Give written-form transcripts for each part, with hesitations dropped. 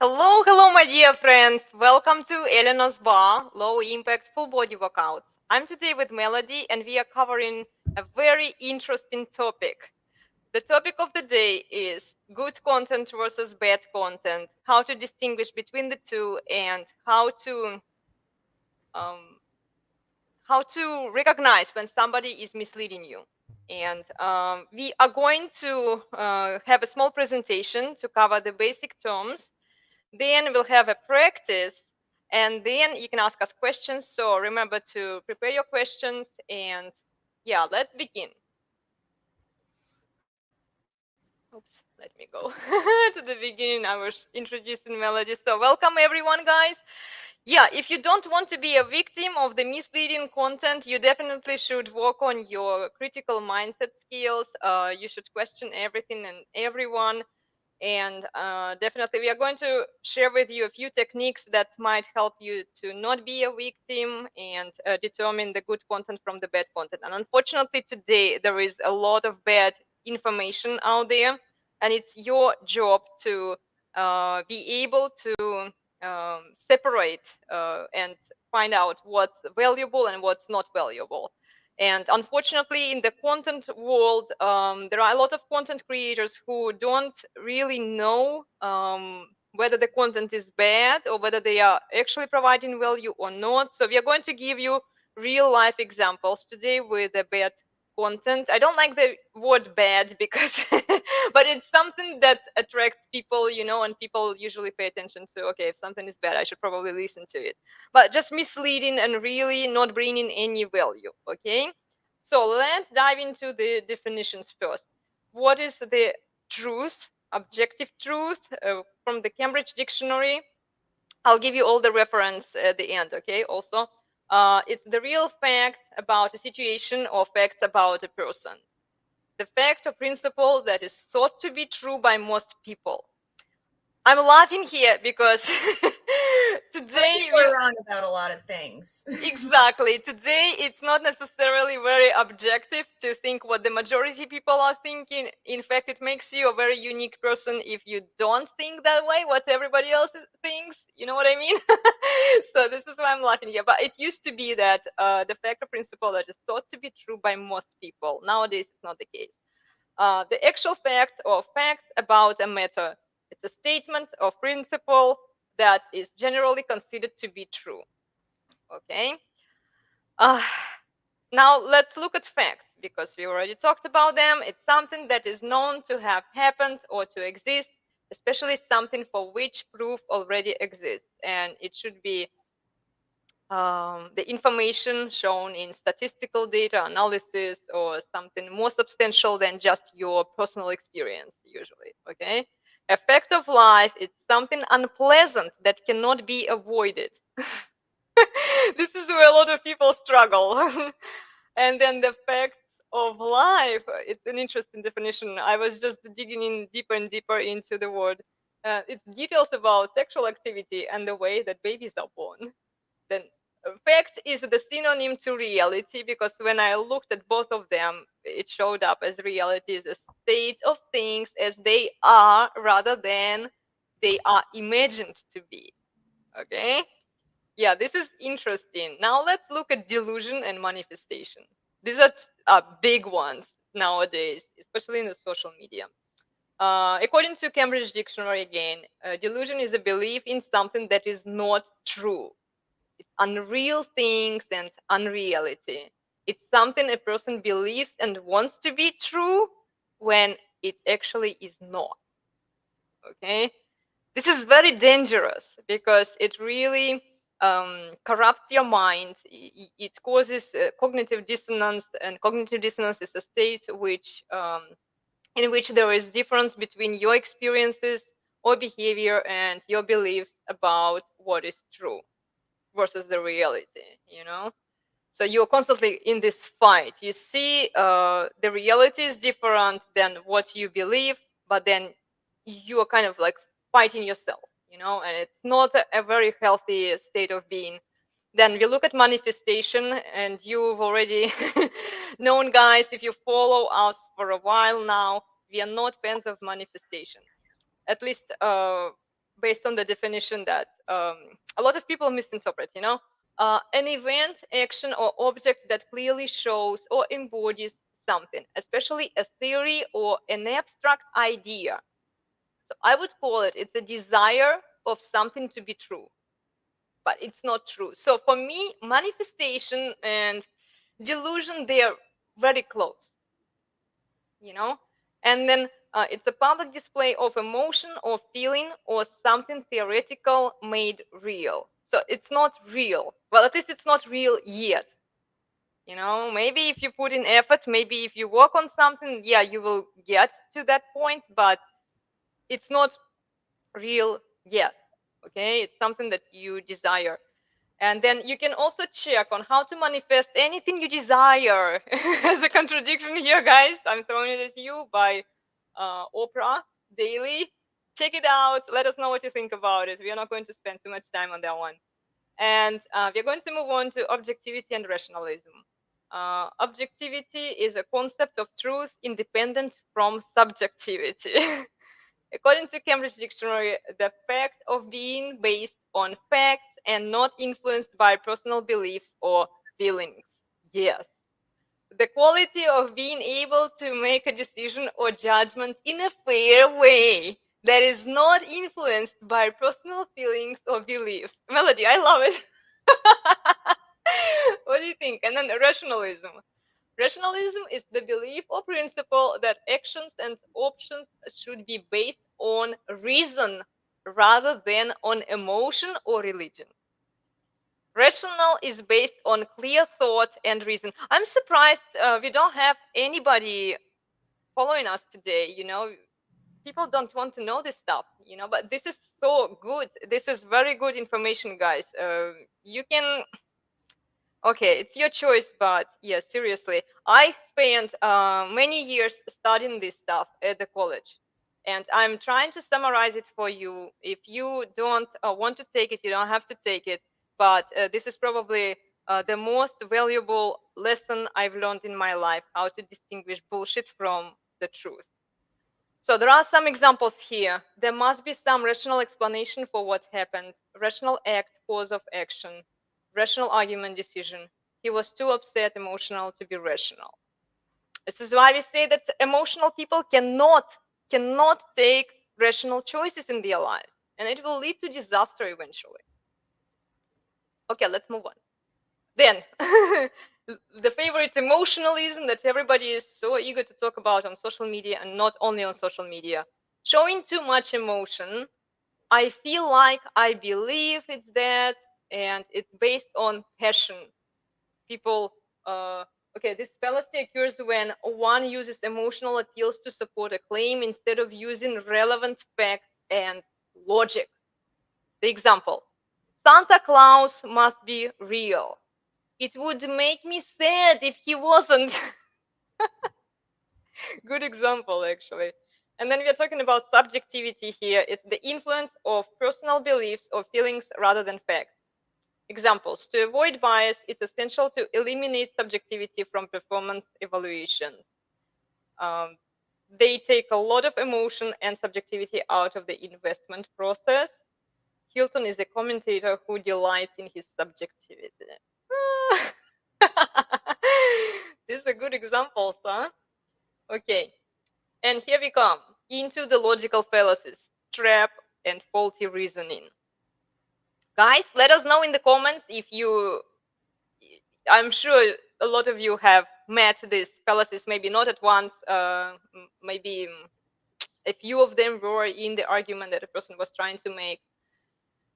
Hello, hello, my dear friends. Welcome to ElenasBarre, low impact full body workouts. I'm today with Melody, and we are covering a very interesting topic. The topic of the day is good content versus bad content, how to distinguish between the two, and um, how to recognize when somebody is misleading you. And we are going to have a small presentation to cover the basic terms. Then we'll have a practice, and then you can ask us questions. So remember to prepare your questions, and yeah, let's begin. Oops, let me go to the beginning. I was introducing Melody. So welcome everyone, guys. Yeah, if you don't want to be a victim of the misleading content, you definitely should work on your critical mindset skills. You should question everything and everyone. And definitely, we are going to share with you a few techniques that might help you to not be a victim and determine the good content from the bad content. And unfortunately, today there is a lot of bad information out there, and it's your job to be able to separate and find out what's valuable and what's not valuable. And unfortunately, in the content world, there are a lot of content creators who don't really know whether the content is bad or whether they are actually providing value or not. So we are going to give you real life examples today with the bad content. I don't like the word bad because, but it's something that attracts people, and people usually pay attention to, okay, if something is bad, I should probably listen to it. But just misleading and really not bringing any value. Okay, so let's dive into the definitions first. What is the truth, objective truth, from the Cambridge Dictionary? I'll give you all the reference at the end. Okay, also, it's the real fact about a situation or facts about a person, the fact or principle that is thought to be true by most people. I'm laughing here because today People are wrong about a lot of things. exactly, today it's not necessarily very objective to think what the majority people are thinking. In fact, it makes you a very unique person if you don't think that way what everybody else thinks. You know what I mean? So this is why I'm laughing here. But it used to be that the fact or principle that is thought to be true by most people. Nowadays it's not the case. The actual fact or fact about a matter, it's a statement or principle that is generally considered to be true. Okay. Uh, Now let's look at facts because we already talked about them. It's something that is known to have happened or to exist, especially something for which proof already exists. And it should be the information shown in statistical data analysis or something more substantial than just your personal experience, usually. Okay. A fact of life is something unpleasant that cannot be avoided. This is where a lot of people struggle. And then the facts of life, it's an interesting definition. I was just digging in deeper and deeper into the word. It's details about sexual activity and the way that babies are born. Then fact is the synonym to reality because when I looked at both of them, it showed up as reality is a state of things as they are rather than they are imagined to be. Okay. Yeah, this is interesting. Now let's look at delusion and manifestation. These are big ones nowadays, especially in the social media. According to Cambridge Dictionary again, delusion is a belief in something that is not true. It's unreal things and unreality. It's something a person believes and wants to be true when it actually is not. Okay? This is very dangerous because it really corrupts your mind. It causes cognitive dissonance, and cognitive dissonance is a state in which there is difference between your experiences or behavior and your beliefs about what is true versus the reality. So you're constantly in this fight. You see, the reality is different than what you believe, but then you are kind of like fighting yourself, and it's not a very healthy state of being. Then we look at manifestation, and you've already known, guys, if you follow us for a while now, we are not fans of manifestation. At least based on the definition that a lot of people misinterpret, an event, action, or object that clearly shows or embodies something, especially a theory or an abstract idea. So I would call it's a desire of something to be true, but it's not true. So for me, manifestation and delusion, they are very close, you know? And then it's a public display of emotion or feeling or something theoretical made real. So it's not real. Well, at least it's not real yet. Maybe if you put in effort, maybe if you work on something, yeah, you will get to that point, but it's not real yet. Okay, it's something that you desire. And then you can also check on how to manifest anything you desire. As a contradiction here, guys, I'm throwing it at you by Oprah Daily. Check it out. Let us know what you think about it. We are not going to spend too much time on that one. And we're going to move on to objectivity and rationalism. Objectivity is a concept of truth independent from subjectivity. According to Cambridge Dictionary, the fact of being based on facts and not influenced by personal beliefs or feelings. Yes. The quality of being able to make a decision or judgment in a fair way that is not influenced by personal feelings or beliefs. Melody, I love it. What do you think? And then rationalism. Rationalism is the belief or principle that actions and options should be based on reason rather than on emotion or religion. Rational is based on clear thought and reason. I'm surprised we don't have anybody following us today. People don't want to know this stuff, but this is so good. This is very good information, guys. You can Okay, it's your choice, but yeah, seriously, I spent many years studying this stuff at the college, and I'm trying to summarize it for you. If you don't want to take it, you don't have to take it, but this is probably the most valuable lesson I've learned in my life: how to distinguish bullshit from the truth. So there are some examples here. There must be some rational explanation for what happened. Rational act, cause of action. Rational argument, decision. He was too upset, emotional to be rational. This is why we say that emotional people cannot take rational choices in their lives, and it will lead to disaster eventually. Okay, let's move on. Then, the favorite emotionalism that everybody is so eager to talk about on social media, and not only on social media. Showing too much emotion. I feel like, I believe it's that, and it's based on passion. People, okay, this fallacy occurs when one uses emotional appeals to support a claim instead of using relevant facts and logic. The example: Santa Claus must be real. It would make me sad if he wasn't. Good example, actually. And then we are talking about subjectivity here. It's the influence of personal beliefs or feelings rather than facts. Examples: to avoid bias, it's essential to eliminate subjectivity from performance evaluations. They take a lot of emotion and subjectivity out of the investment process. Hilton is a commentator who delights in his subjectivity. These are good examples, huh? Okay, and here we come into the logical fallacies, trap, and faulty reasoning. Guys, let us know in the comments if you, I'm sure a lot of you have met these fallacies, maybe not at once, maybe a few of them were in the argument that a person was trying to make.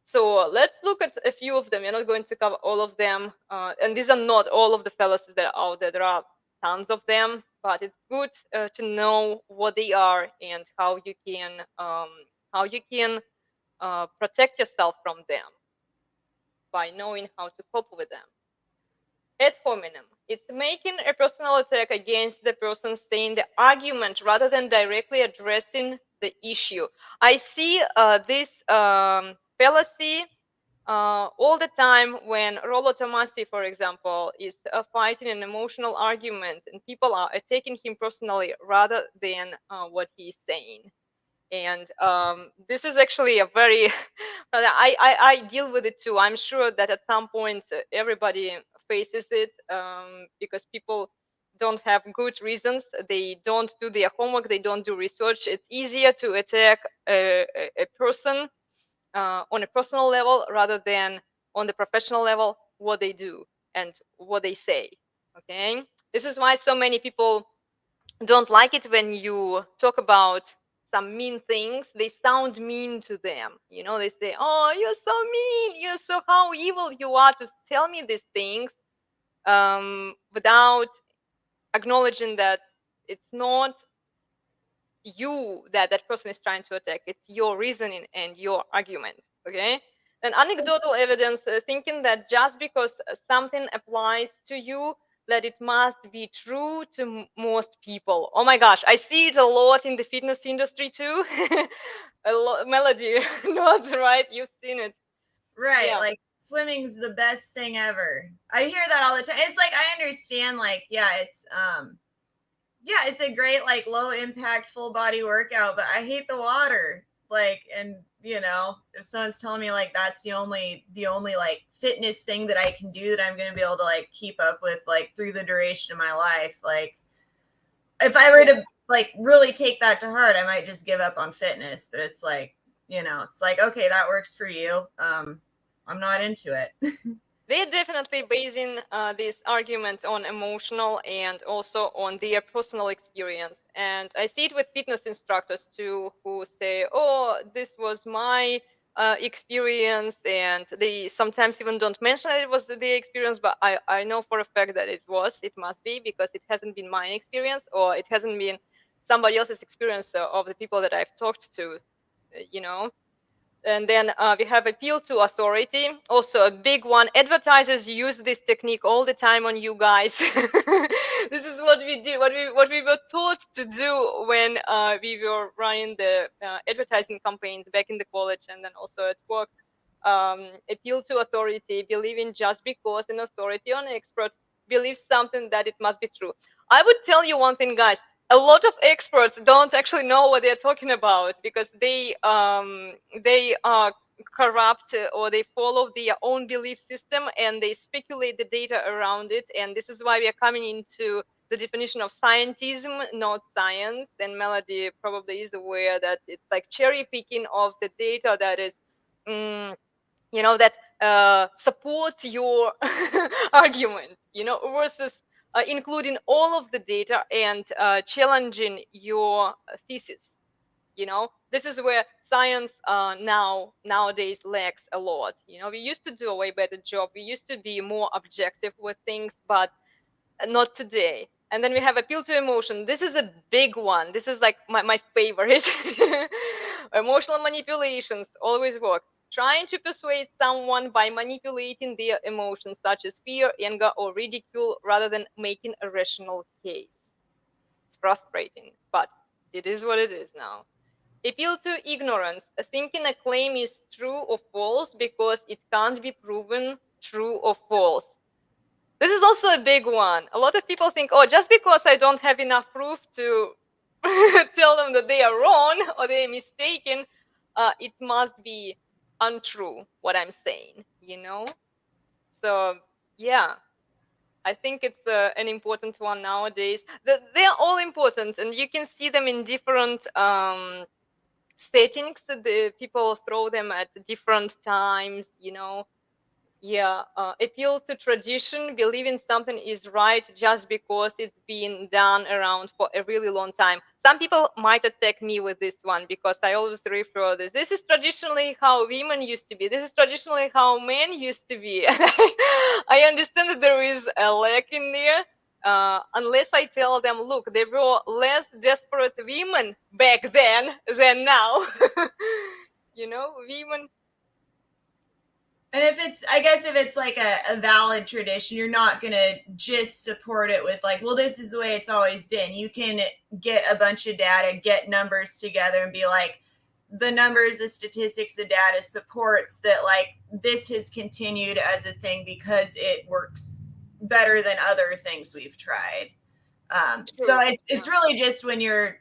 So let's look at a few of them. We're not going to cover all of them. And these are not all of the fallacies that are out there. There are tons of them, but it's good to know what they are and how you can protect yourself from them by knowing how to cope with them. Ad hominem. It's making a personal attack against the person saying the argument rather than directly addressing the issue. I see this fallacy all the time when Rollo Tomassi, for example, is fighting an emotional argument and people are attacking him personally rather than what he's saying. And this is actually a very I deal with it too. I'm sure that at some point everybody faces it, because people don't have good reasons. They don't do their homework. They don't do research. It's easier to attack a person on a personal level rather than on the professional level, what they do and what they say. Okay, this is why so many people don't like it when you talk about some mean things. They sound mean to them. They say, "Oh, you're so mean. You're so how evil you are to tell me these things," without acknowledging that it's not you that person is trying to attack. It's your reasoning and your argument. Okay. And anecdotal evidence, thinking that just because something applies to you, that it must be true to most people. Oh my gosh, I see it a lot in the fitness industry too. Melody nods, right? You've seen it. Right. Yeah. Like swimming's the best thing ever. I hear that all the time. It's like I understand, like, yeah, it's a great, like, low impact full body workout, but I hate the water. Like, and if someone's telling me like that's the only like fitness thing that I can do that I'm gonna be able to like keep up with like through the duration of my life, like if I were to like really take that to heart, I might just give up on fitness. But it's like, it's like, okay, that works for you. I'm not into it. They're definitely basing this argument on emotional and also on their personal experience. And I see it with fitness instructors too, who say, "Oh, this was my experience," and they sometimes even don't mention that it was their experience, but I know for a fact that it must be, because it hasn't been my experience, or it hasn't been somebody else's experience of the people that I've talked to, you know. And then we have appeal to authority, also a big one. Advertisers use this technique all the time on you guys. This is what we do, what we were taught to do when we were running the advertising campaigns back in the college and then also at work. Appeal to authority, believing just because an authority or an expert believes something that it must be true. I would tell you one thing, guys. A lot of experts don't actually know what they're talking about, because they are corrupt, or they follow their own belief system and they speculate the data around it. And this is why we are coming into the definition of scientism, not science. And Melody probably is aware that it's like cherry picking of the data that is mm, that supports your argument, versus including all of the data and challenging your thesis. This is where science nowadays lacks a lot. We used to do a way better job. We used to be more objective with things, but not today. And then we have appeal to emotion. This is a big one. This is like my favorite. Emotional manipulations always work. Trying to persuade someone by manipulating their emotions, such as fear, anger, or ridicule, rather than making a rational case. It's frustrating, but it is what it is now. Appeal to ignorance. Thinking a claim is true or false because it can't be proven true or false. This is also a big one. A lot of people think, "Oh, just because I don't have enough proof to tell them that they are wrong or they are mistaken, it must be untrue what I'm saying." So, yeah, I think it's an important one nowadays. They are all important, and you can see them in different settings. The people throw them at different times. Yeah, appeal to tradition, believing something is right just because it's been done around for a really long time. Some people might attack me with this one, because I always refer this. This is traditionally how women used to be. This is traditionally how men used to be. And I understand that there is a lack in there. Unless I tell them, look, there were less desperate women back then than now. Women. And I guess if it's like a valid tradition, you're not going to just support it with like, well, this is the way it's always been. You can get a bunch of data, get numbers together and be like, the numbers, the statistics, the data supports that like this has continued as a thing because it works better than other things we've tried. So it's really just when you're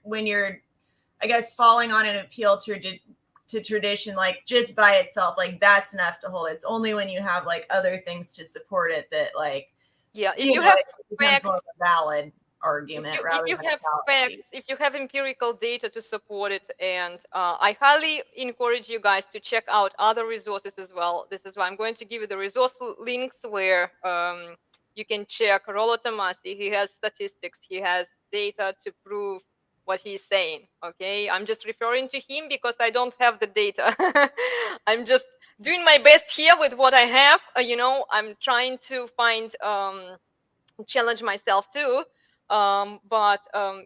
I guess falling on an appeal to tradition, like just by itself, like that's enough to hold. It's only when you have like other things to support it that like Yeah, if you have it becomes facts, more of a valid argument rather if you than have a fallacy. facts, if you have empirical data to support it, and I highly encourage you guys to check out other resources as well. This is why I'm going to give you the resource links where you can check Rollo Tomasi. He has statistics, he has data to prove what he's saying. Okay, I'm just referring to him because I don't have the data. I'm just doing my best here with what I have. I'm trying to find challenge myself too. But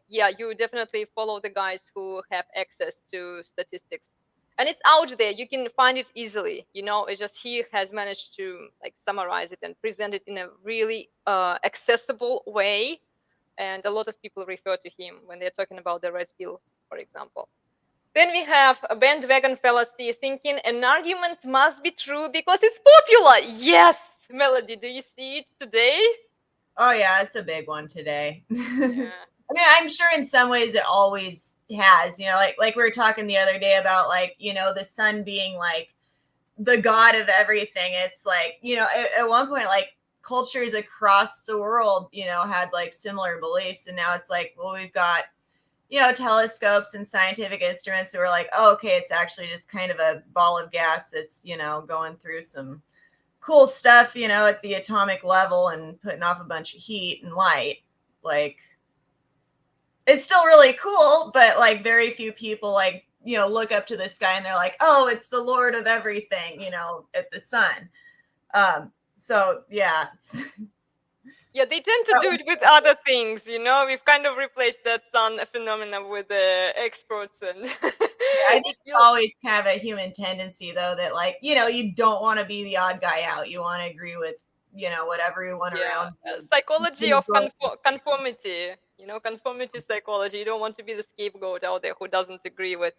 yeah, you definitely follow the guys who have access to statistics, and it's out there. You can find it easily. It's just he has managed to like summarize it and present it in a really accessible way, and a lot of people refer to him when they're talking about the red pill, for example. Then we have a bandwagon fallacy, thinking an argument must be true because it's popular. Yes, Melody, do you see it today? Oh yeah, it's a big one today. Yeah. I mean, I'm sure in some ways it always has, like we were talking the other day about like, the sun being like the god of everything. It's like, at one point, like cultures across the world, had like similar beliefs. And now it's like, well, we've got, telescopes and scientific instruments that were like, oh, okay, it's actually just kind of a ball of gas that's, going through some cool stuff, at the atomic level and putting off a bunch of heat and light. Like, it's still really cool, but like very few people like, look up to the sky and they're like, oh, it's the Lord of everything, at the sun. So yeah. Yeah, they tend to do it with other things, We've kind of replaced that sun phenomenon with the experts and I think you always have a human tendency though that like, you don't want to be the odd guy out. You want to agree with, what everyone around you. Psychology of conformity, conformity psychology. You don't want to be the scapegoat out there who doesn't agree with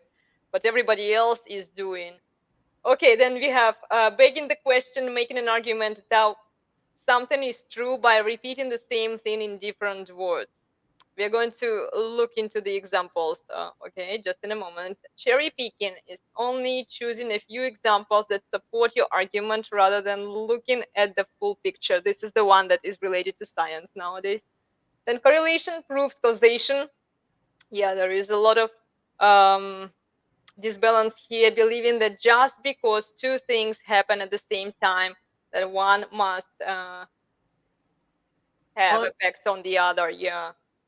what everybody else is doing. Okay, then we have begging the question, making an argument that something is true by repeating the same thing in different words. We are going to look into the examples, okay, just in a moment. Cherry picking is only choosing a few examples that support your argument rather than looking at the full picture. This is the one that is related to science nowadays. Then correlation proves causation. Yeah, there is a lot of disbalance here, believing that just because two things happen at the same time, that one must have effect on the other.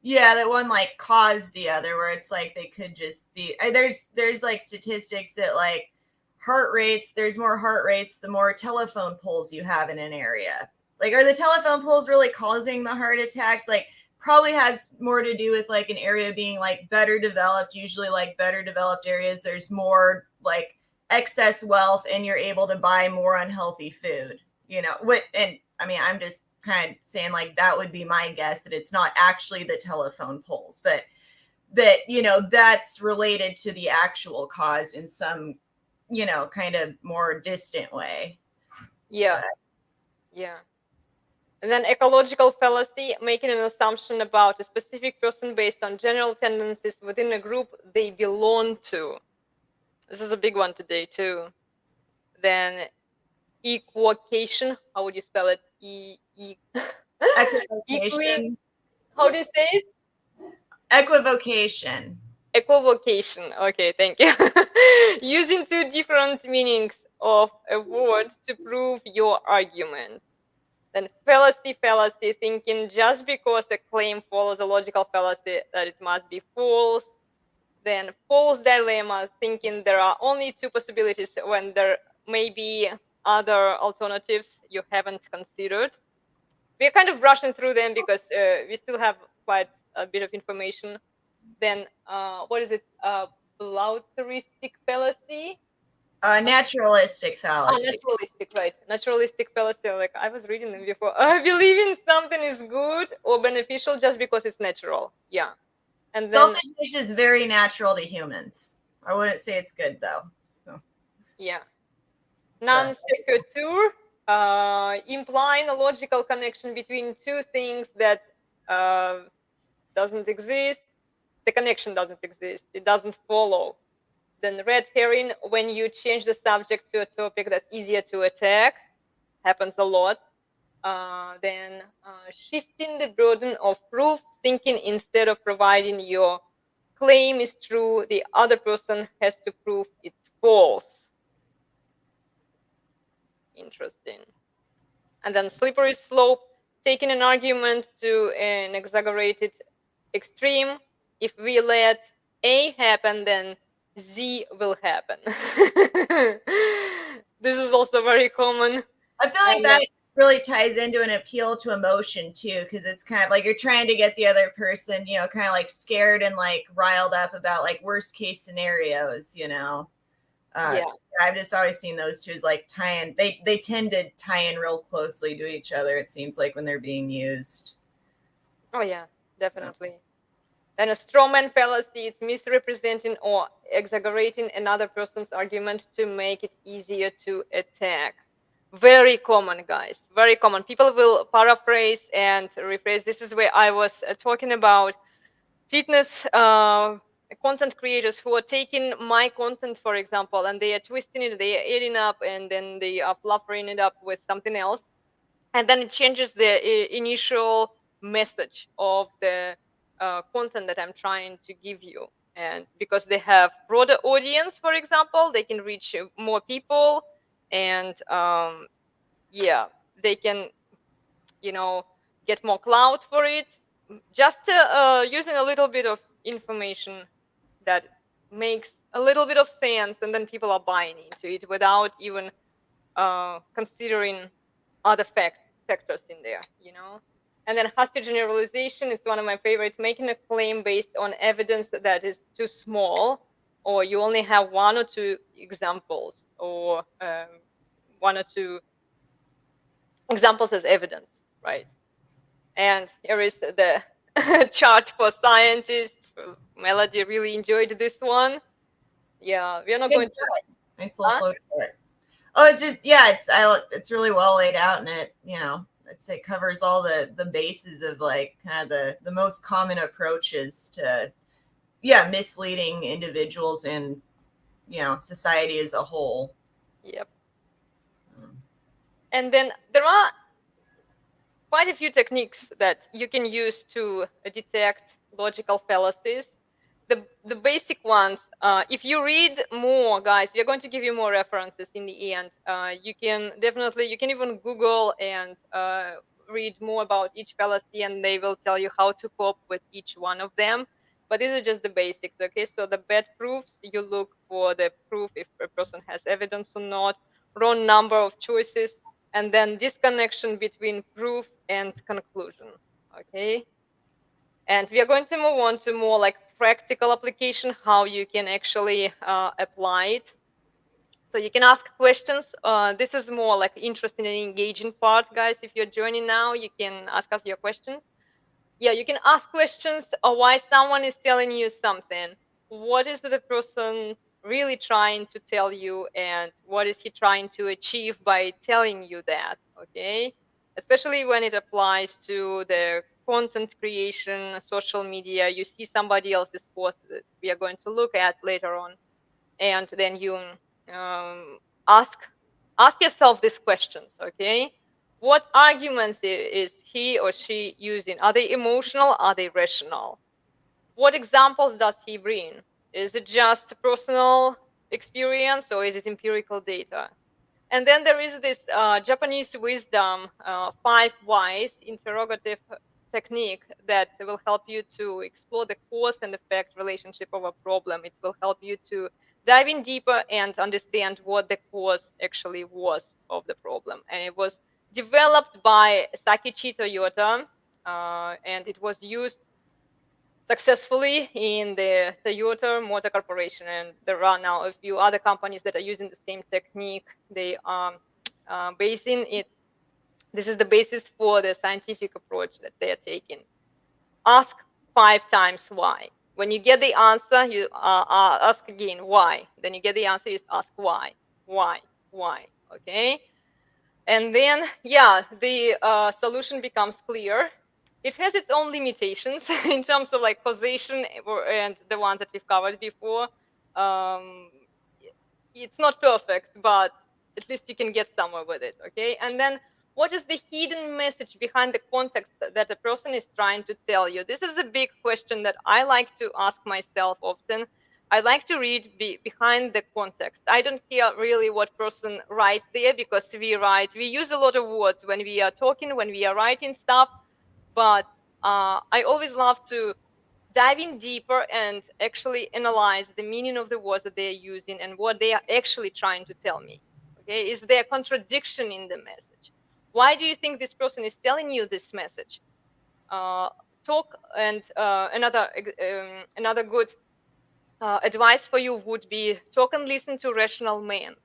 Yeah, that one like caused the other, where it's like they could just be. There's like statistics that like there's more heart rates the more telephone poles you have in an area. Like, are the telephone poles really causing the heart attacks? Like, probably has more to do with like an area being like better developed. Usually like better developed areas, there's more like excess wealth and you're able to buy more unhealthy food. And I mean, I'm just kind of saying like that would be my guess, that it's not actually the telephone poles, but that that's related to the actual cause in some kind of more distant way. Yeah. And then ecological fallacy, making an assumption about a specific person based on general tendencies within a group they belong to. This is a big one today too. Then equivocation, how would you spell it? Equivocation. How do you say it? Equivocation. Equivocation. Okay, thank you. Using two different meanings of a word to prove your argument. Then fallacy, thinking just because a claim follows a logical fallacy that it must be false. Then false dilemma, thinking there are only two possibilities when there may be other alternatives you haven't considered. We're kind of rushing through them because we still have quite a bit of information. Then what is it? Plauristic fallacy? Naturalistic fallacy. Naturalistic, right. Naturalistic fallacy. Like I was reading them before. Believing something is good or beneficial just because it's natural. Yeah. And then selfishness is very natural to humans. I wouldn't say it's good though. So yeah. Non sequitur, implying a logical connection between two things that doesn't exist. the connection doesn't exist, it doesn't follow. Then red herring, when you change the subject to a topic that's easier to attack, happens a lot. Then shifting the burden of proof, thinking instead of providing your claim is true, the other person has to prove it's false. Interesting. And then slippery slope, taking an argument to an exaggerated extreme. If we let A happen, then Z will happen. This is also very common. I feel like that really ties into an appeal to emotion too, because it's kind of like you're trying to get the other person, you know, kind of like scared and like riled up about like worst case scenarios, you know. Yeah. I've just always seen those two as like tying. They tend to tie in real closely to each other. It seems like when they're being used. Oh yeah, definitely. Then a strawman fallacy, it's misrepresenting or exaggerating another person's argument to make it easier to attack. Very common, guys. Very common. People will paraphrase and rephrase. This is where I was talking about fitness content creators who are taking my content, for example, and they are twisting it, they are eating up, and then they are fluffing it up with something else. And then it changes the initial message of the content that I'm trying to give you. And because they have broader audience, for example, they can reach more people, and yeah, they can, you know, get more clout for it. Just using a little bit of information that makes a little bit of sense, and then people are buying into it without even considering other factors in there, you know. And then hasty generalization is one of my favorites, making a claim based on evidence that is too small, or you only have one or two examples, or one or two examples as evidence, right? And here is the chart for scientists. Melody really enjoyed this one. Yeah, we're not going to. Nice little flow chart. Oh, it's just it's really well laid out, and it, you know, it covers all the bases of like kind of the most common approaches to misleading individuals and, you know, society as a whole. Yep. And then there are quite a few techniques that you can use to detect logical fallacies. The basic ones, if you read more, guys, we're going to give you more references in the end. You can even Google and read more about each fallacy, and they will tell you how to cope with each one of them. But these are just the basics, okay? So the bad proofs, you look for the proof if a person has evidence or not, wrong number of choices, and then disconnection between proof and conclusion, okay? And we are going to move on to more like practical application, how you can actually apply it. So you can ask questions. This is more like interesting and engaging part, guys. If you're joining now, you can ask us your questions. Yeah, you can ask questions why someone is telling you something. What is the person really trying to tell you, and what is he trying to achieve by telling you that? Okay, especially when it applies to the content creation, social media. You see somebody else's post that we are going to look at later on, and then you ask yourself these questions. Okay, what arguments is he or she using? Are they emotional? Are they rational? What examples does he bring? Is it just personal experience, or is it empirical data? And then there is this Japanese wisdom, 5 whys interrogative technique that will help you to explore the cause and effect relationship of a problem. It will help you to dive in deeper and understand what the cause actually was of the problem. And it was developed by Sakichi Toyota, and it was used successfully in the Toyota Motor Corporation, and there are now a few other companies that are using the same technique. They are basing it. This is the basis for the scientific approach that they are taking. Ask 5 times why. When you get the answer, you ask again why. Then you get the answer, you ask why. Okay. And then, yeah, the solution becomes clear. It has its own limitations in terms of like causation and the ones that we've covered before. Um, it's not perfect, but at least you can get somewhere with it. Okay. And then what is the hidden message behind the context that a person is trying to tell you? This is a big question that I like to ask myself often. I like to read behind the context. I don't care really what person writes there, because we use a lot of words when we are talking, when we are writing stuff, but I always love to dive in deeper and actually analyze the meaning of the words that they are using and what they are actually trying to tell me. Okay, is there a contradiction in the message? Why do you think this person is telling you this message? Talk and another good advice for you would be talk and listen to rational men.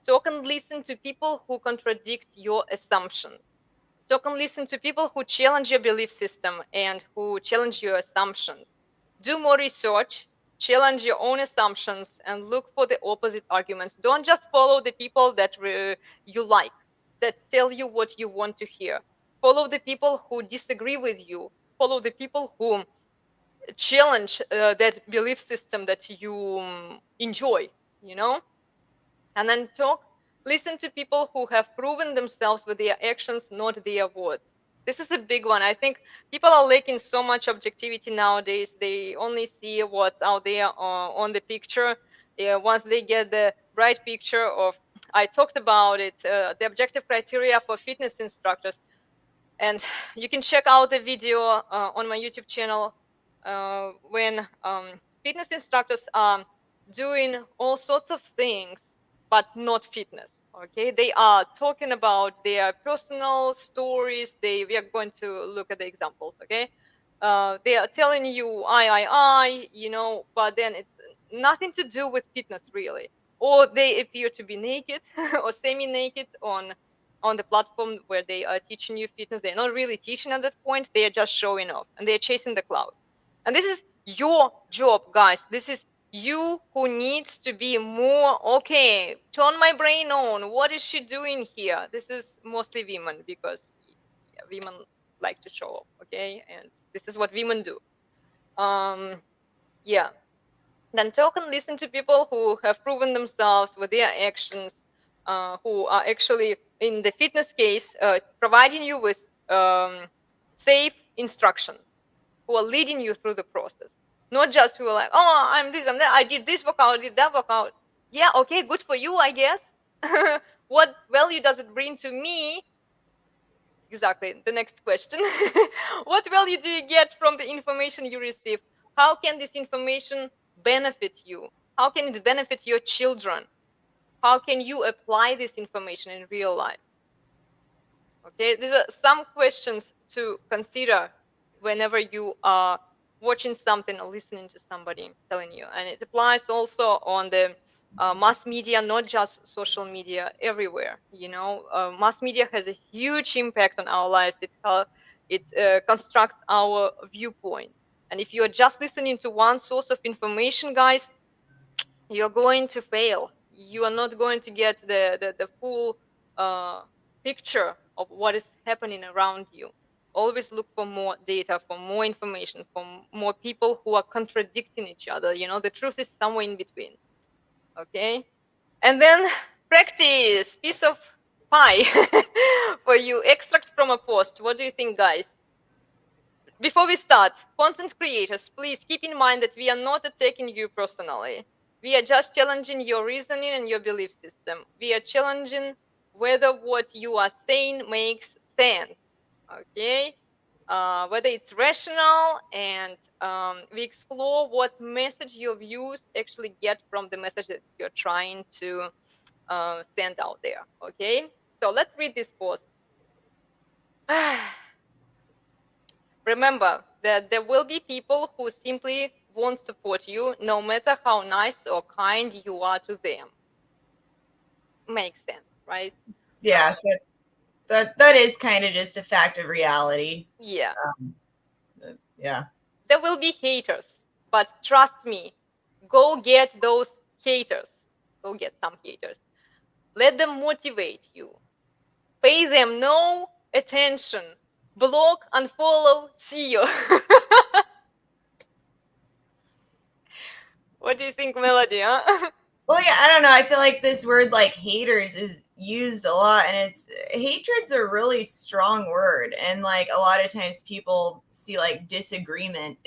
Talk and listen to people who contradict your assumptions. Talk and listen to people who challenge your belief system and who challenge your assumptions. Do more research, challenge your own assumptions, and look for the opposite arguments. Don't just follow the people that you like, that tell you what you want to hear. Follow the people who disagree with you. Follow the people who challenge that belief system that you enjoy, you know? And then listen to people who have proven themselves with their actions, not their words. This is a big one. I think people are lacking so much objectivity nowadays. They only see what's out there on the picture. Once they get the right picture of, I talked about it, the objective criteria for fitness instructors. And you can check out the video on my YouTube channel when fitness instructors are doing all sorts of things, but not fitness. Okay, they are talking about their personal stories. We are going to look at the examples. Okay, they are telling you you know, but then it's nothing to do with fitness really. Or they appear to be naked or semi-naked on the platform where they are teaching you fitness. They're not really teaching at that point. They are just showing off and they're chasing the cloud. And this is your job, guys. This is you who needs to be more, okay, turn my brain on. What is she doing here? This is mostly women, because women like to show off, okay? And this is what women do. Yeah. Then talk and listen to people who have proven themselves with their actions, who are actually, in the fitness case, providing you with safe instruction, who are leading you through the process. Not just who are like, oh, I'm this, I'm that, I did this workout, I did that workout. Yeah, okay, good for you, I guess. What value does it bring to me? Exactly. The next question. What value do you get from the information you receive? How can this information benefit you? How can it benefit your children? How can you apply this information in real life? Okay, these are some questions to consider whenever you are watching something or listening to somebody telling you. And it applies also on the mass media, not just social media, everywhere. You know, mass media has a huge impact on our lives. It constructs our viewpoint. And if you are just listening to one source of information, guys, you're going to fail. You are not going to get the full picture of what is happening around you. Always look for more data, for more information, for more people who are contradicting each other. You know, the truth is somewhere in between. Okay. And then practice, piece of pie for you. Extract from a post. What do you think, guys? Before we start, content creators, please keep in mind that we are not attacking you personally. We are just challenging your reasoning and your belief system. We are challenging whether what you are saying makes sense. Okay? Whether it's rational, and we explore what message your views actually get from the message that you're trying to send out there. Okay? So let's read this post. Remember that there will be people who simply won't support you, no matter how nice or kind you are to them. Makes sense, right? Yeah, that is kind of just a fact of reality. Yeah. Yeah. There will be haters, but trust me, go get those haters. Go get some haters. Let them motivate you. Pay them no attention. Block, unfollow, see you. What do you think, Melody? Huh? Well, yeah, I don't know. I feel like this word like haters is used a lot, and it's hatred's a really strong word, and like a lot of times people see like disagreement,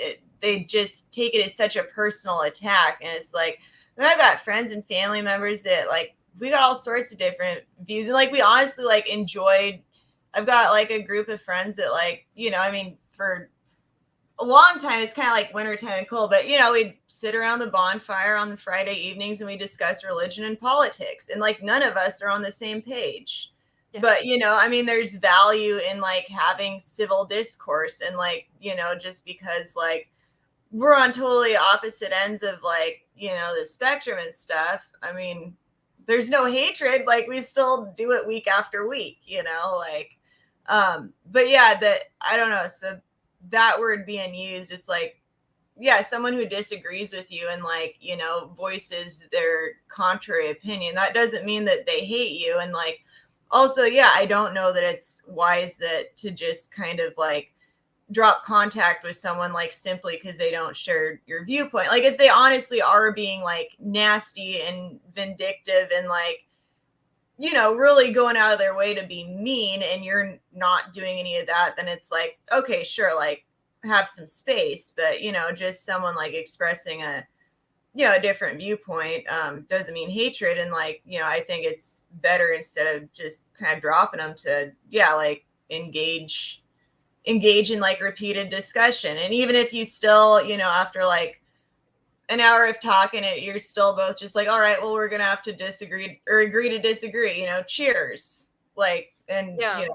they just take it as such a personal attack, and it's like I've got friends and family members that like we got all sorts of different views, and like we honestly like enjoyed. I've got like a group of friends that like I mean for a long time it's kind of like wintertime and cold, but we'd sit around the bonfire on the Friday evenings and we discuss religion and politics, and like none of us are on the same page. Yeah. But I mean there's value in like having civil discourse, and like just because like we're on totally opposite ends of like the spectrum and stuff, I mean there's no hatred, like we still do it week after week, like but yeah, that I don't know, so that word being used, it's like, yeah, someone who disagrees with you and like voices their contrary opinion, that doesn't mean that they hate you. And like also, yeah, I don't know that it's wise that to just kind of like drop contact with someone like simply because they don't share your viewpoint. Like if they honestly are being like nasty and vindictive and like really going out of their way to be mean, and you're not doing any of that, then it's like, okay, sure, like have some space. But just someone like expressing a different viewpoint doesn't mean hatred. And like I think it's better, instead of just kind of dropping them, to like engage in like repeated discussion. And even if you still after like an hour of talking it, you're still both just like, all right, well, we're gonna have to disagree or agree to disagree, cheers, like, and Yeah.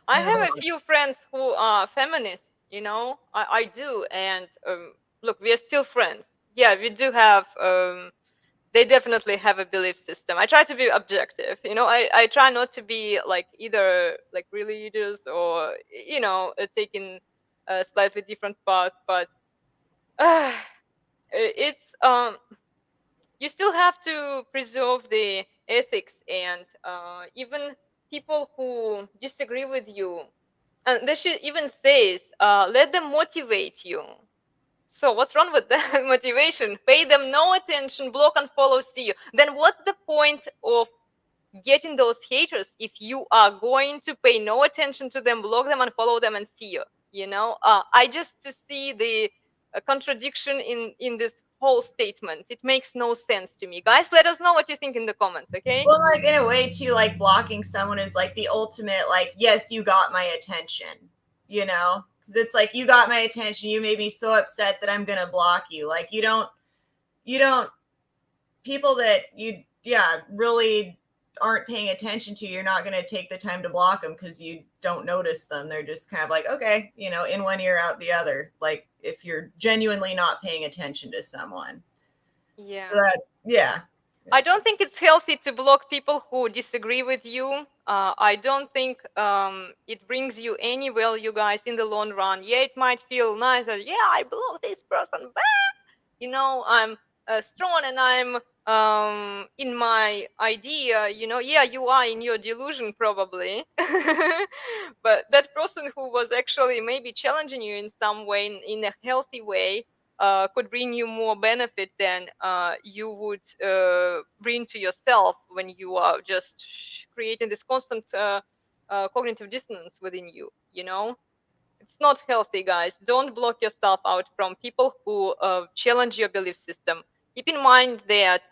I move have a on. few friends who are feminists, I do. And look, we are still friends. Yeah, we do have, they definitely have a belief system. I try to be objective, I try not to be like either like religious or, taking a slightly different path. But it's, you still have to preserve the ethics. And even people who disagree with you, and this shit even says, let them motivate you. So what's wrong with that? Motivation? Pay them no attention, block and follow, see you. Then what's the point of getting those haters if you are going to pay no attention to them, block them and follow them and see you? I just see the contradiction in this whole statement. It makes no sense to me. Guys, let us know what you think in the comments, okay? Well, like in a way too, like blocking someone is like the ultimate, like, yes, you got my attention, because it's like, you got my attention, you made me so upset that I'm gonna block you. Like you don't people that really aren't paying attention to, you're not going to take the time to block them because you don't notice them. They're just kind of like, okay, in one ear out the other, like if you're genuinely not paying attention to someone. Yeah. So that, yeah, I don't think it's healthy to block people who disagree with you. I don't think it brings you any value, guys, in the long run. Yeah, it might feel nice that, yeah, I blocked this person, but I'm strong and I'm in my idea. Yeah, you are in your delusion probably. But that person who was actually maybe challenging you in some way, in a healthy way, could bring you more benefit than you would bring to yourself when you are just creating this constant cognitive dissonance within you. It's not healthy, guys. Don't block yourself out from people who challenge your belief system. Keep in mind that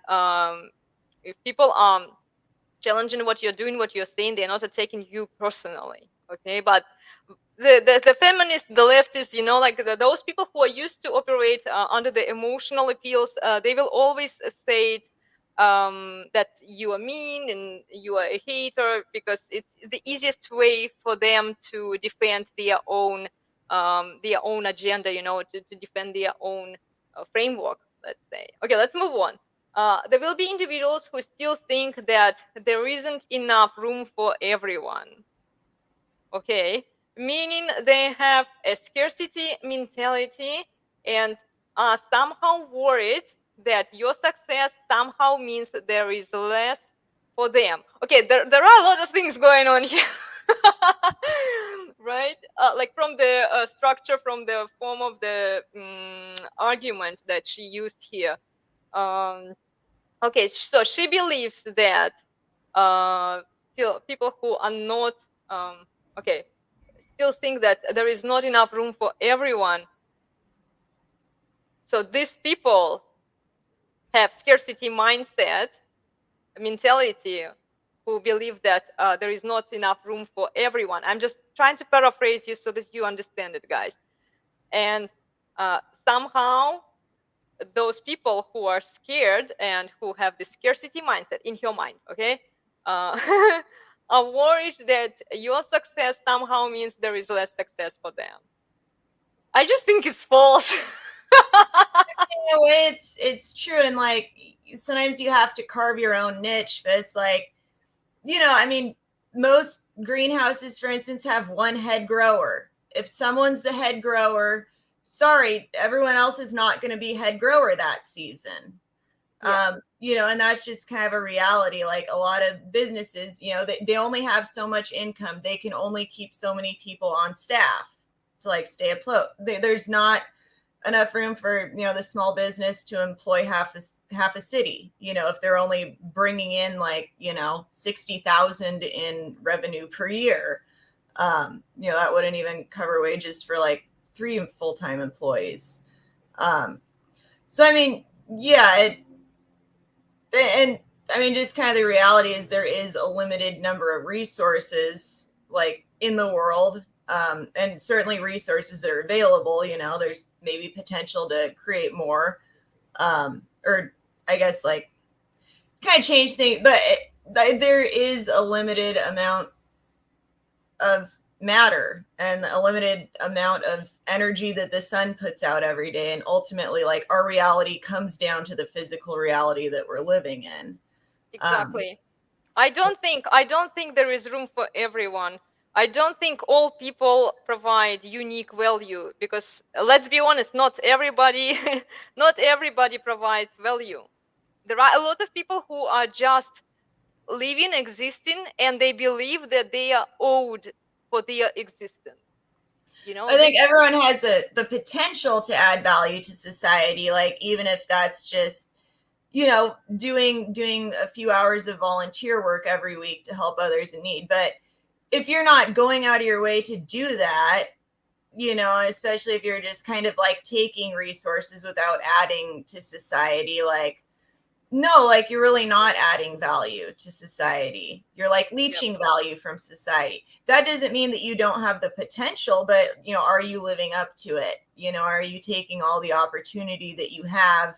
if people are challenging what you're doing, what you're saying, they're not attacking you personally. Okay, but the feminists, the leftists, like those people who are used to operate under the emotional appeals, they will always say that you are mean and you are a hater, because it's the easiest way for them to defend their own agenda, to defend their own framework, let's say. Okay, let's move on. There will be individuals who still think that there isn't enough room for everyone. Okay, meaning they have a scarcity mentality and are somehow worried that your success somehow means that there is less for them. Okay, there are a lot of things going on here. right? Like from the structure, from the form of the argument that she used here. Um, okay, so she believes that uh, still people who are not okay still think that there is not enough room for everyone. So these people have scarcity mindset mentality, who believe that there is not enough room for everyone. I'm just trying to paraphrase you so that you understand it, guys. And somehow those people who are scared and who have the scarcity mindset in your mind, okay, uh, are worried that your success somehow means there is less success for them. I just think it's false. In a way, it's true, and like sometimes you have to carve your own niche, but it's like, I mean, most greenhouses, for instance, have one head grower. If someone's the head grower, sorry, everyone else is not going to be head grower that season. Yeah. And that's just kind of a reality. Like a lot of businesses, they only have so much income. They can only keep so many people on staff to like stay afloat. There's not enough room for the small business to employ half a city, if they're only bringing in like 60,000 in revenue per year. That wouldn't even cover wages for like 3 full-time employees. So I mean, yeah, and I mean, just kind of the reality is there is a limited number of resources like in the world, and certainly resources that are available. There's maybe potential to create more, or I guess like kind of change things, but there is a limited amount of matter and a limited amount of energy that the sun puts out every day, and ultimately like our reality comes down to the physical reality that we're living in. Exactly. I don't think there is room for everyone. I don't think all people provide unique value, because let's be honest, not everybody not everybody provides value. There are a lot of people who are just living, existing, and they believe that they are owed for their existence. I think This. everyone has the potential to add value to society, like even if that's just doing a few hours of volunteer work every week to help others in need. But if you're not going out of your way to do that, especially if you're just kind of like taking resources without adding to society, like, no, like you're really not adding value to society. You're like Yep. leeching value from society. That doesn't mean that you don't have the potential, but are you living up to it? Are you taking all the opportunity that you have,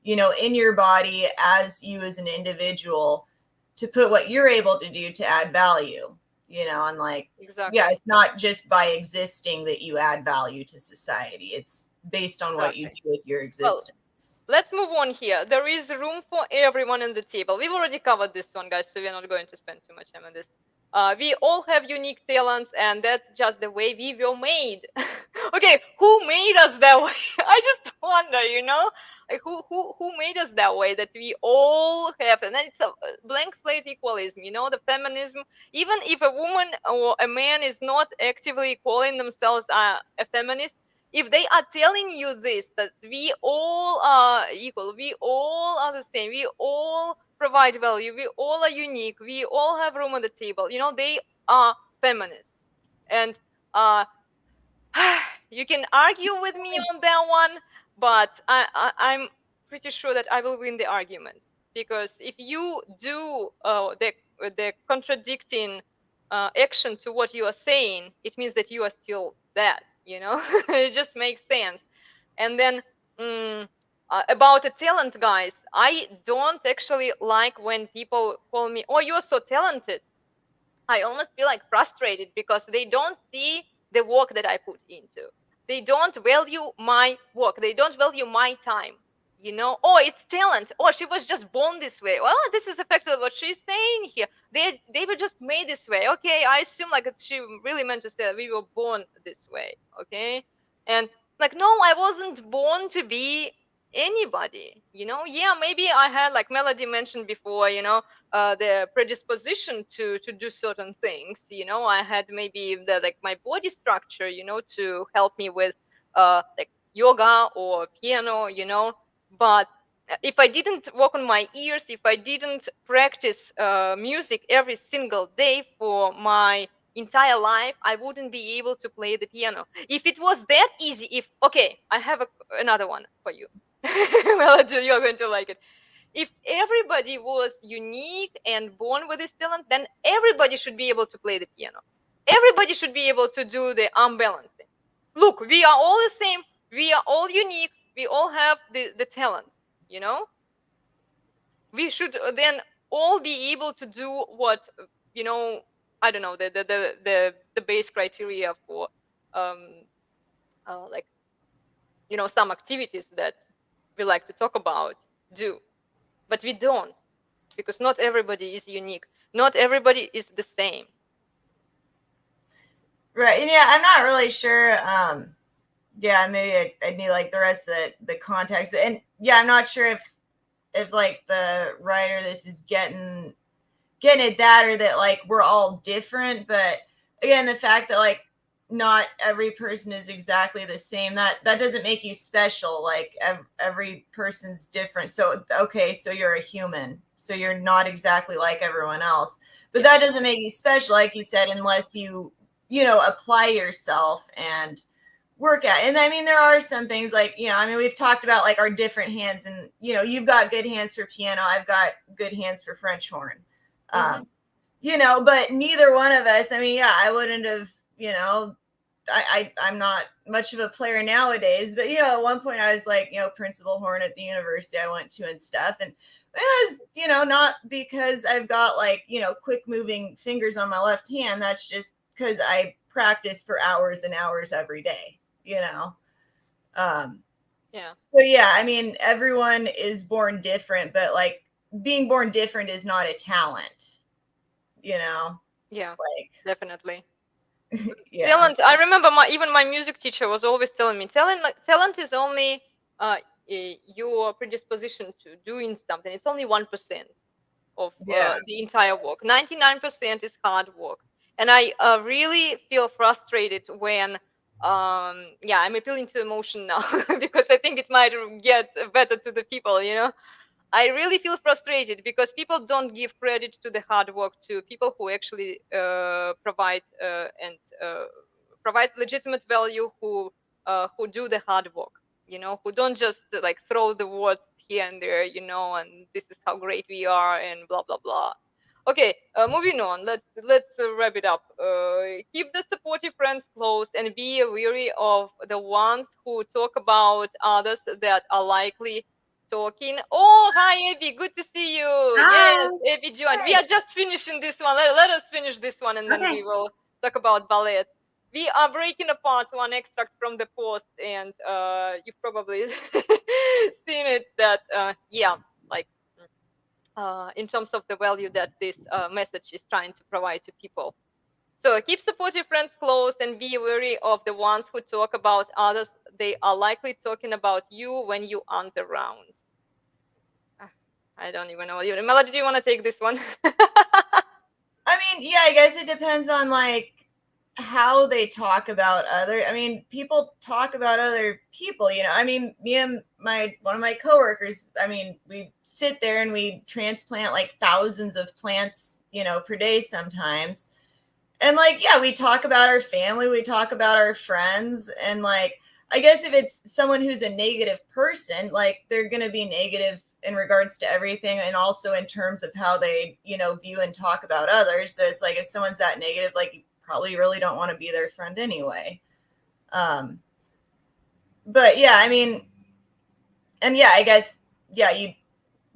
in your body as you as an individual to put what you're able to do to add value? And like, yeah, Exactly. it's not just by existing that you add value to society. It's based on what you Exactly. do with your Well, existence. let's move on here. There is room for everyone on the table. We've already covered this one, guys, so we're not going to spend too much time on this. We all have unique talents, and that's just the way we were made. Okay, who made us that way? I just wonder, like who made us that way? That we all have, and then it's a blank slate equalism. The feminism. Even if a woman or a man is not actively calling themselves a feminist, if they are telling you this, that we all are equal, we all are the same, we all provide value, we all are unique, we all have room on the table, they are feminists. And uh you can argue with me on that one, but I'm pretty sure that I will win the argument, because if you do the contradicting action to what you are saying, it means that you are still that. It just makes sense. And then about a talent, guys, I don't actually like when people call me, "Oh, you're so talented." I almost feel like frustrated because they don't see the work that I put into. They don't value my work. They don't value my time. Oh, it's talent. Oh, she was just born this way. Well, this is effectively what she's saying here. They were just made this way. Okay, I assume like she really meant to say that we were born this way. Okay, and like no, I wasn't born to be anybody, yeah, maybe I had, like Melody mentioned before, the predisposition to do certain things. I had maybe the, like, my body structure, to help me with like yoga or piano, but if I didn't work on my ears, if I didn't practice music every single day for my entire life, I wouldn't be able to play the piano. If it was that easy, if okay, I have another one for you. Melody, you're going to like it. If everybody was unique and born with this talent, then everybody should be able to play the piano. Everybody should be able to do the arm balancing. Look, we are all the same. We are all unique. We all have the talent, you know? We should then all be able to do what, you know, I don't know, the base criteria for um like, some activities that we like to talk about do. But we don't, because not everybody is unique. Not everybody is the same. Right. And yeah, I'm not really sure. Yeah, maybe I need like the rest of the context. And yeah, I'm not sure if like the writer this is getting at that, or that like we're all different. But again, the fact that like not every person is exactly the same, that doesn't make you special. Like every person's different. So okay, so you're a human, so you're not exactly like everyone else, but that doesn't make you special, like you said, unless you apply yourself and work at it. And I mean, there are some things like, I mean, we've talked about like our different hands, and you've got good hands for piano, I've got good hands for French horn. Mm-hmm. But neither one of us, I mean, yeah, I wouldn't have, I'm not much of a player nowadays, but at one point I was like, principal horn at the university I went to and stuff. And it was, not because I've got like, quick moving fingers on my left hand. That's just because I practice for hours and hours every day, Yeah. So yeah, I mean, everyone is born different, but like being born different is not a talent, Yeah, like, definitely. yeah. Talent. I remember even my music teacher was always telling me, talent is only your predisposition to doing something. It's only 1% of Yeah. the entire work. 99% is hard work. And I really feel frustrated when, yeah, I'm appealing to emotion now because I think it might get better to the people, I really feel frustrated because people don't give credit to the hard work to people who actually provide and provide legitimate value, who do the hard work, who don't just like throw the words here and there, and this is how great we are and blah blah blah. Okay, moving on. Let's wrap it up. Keep the supportive friends close and be wary of the ones who talk about others that are likely talking. Oh, hi, Abby. Good to see you. Hi. Yes, Abby joined. We Hey. are just finishing this one. Let us finish this one and then Okay. we will talk about ballet. We are breaking apart one extract from the post, and you've probably seen it that, yeah, like, in terms of the value that this message is trying to provide to people. So keep supportive friends close and be wary of the ones who talk about others. They are likely talking about you when you aren't around. I don't even know. Melody, do you want to take this one? I mean, yeah, I guess it depends on like how they talk about other. I mean, people talk about other people, I mean, me and one of my coworkers, I mean, we sit there and we transplant like thousands of plants, per day sometimes. And like, yeah, we talk about our family, we talk about our friends, and like, I guess if it's someone who's a negative person, like they're going to be negative in regards to everything, and also in terms of how they, view and talk about others. But it's like, if someone's that negative, like, you probably really don't want to be their friend anyway. But yeah, I mean, and yeah, I guess, yeah, you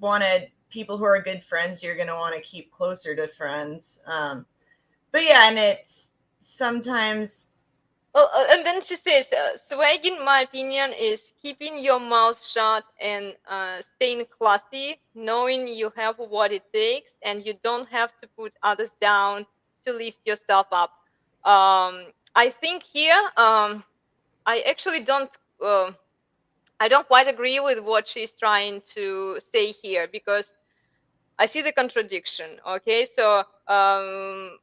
wanted people who are good friends, you're going to want to keep closer to friends. But yeah, and it's sometimes. Well, and then she says, swag, in my opinion, is keeping your mouth shut and staying classy, knowing you have what it takes and you don't have to put others down to lift yourself up. I think here, I actually don't. I don't quite agree with what she's trying to say here, because I see the contradiction. Okay, so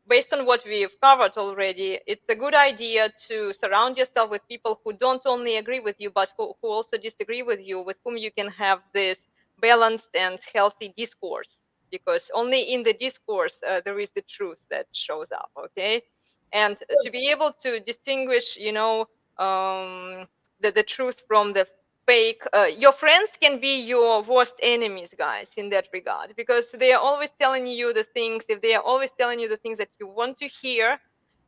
based on what we've covered already, it's a good idea to surround yourself with people who don't only agree with you, but who also disagree with you, with whom you can have this balanced and healthy discourse. Because only in the discourse there is the truth that shows up. Okay, and to be able to distinguish, the truth from the fake. Your friends can be your worst enemies, guys, in that regard, because they are always telling you the things. If they are always telling you the things that you want to hear,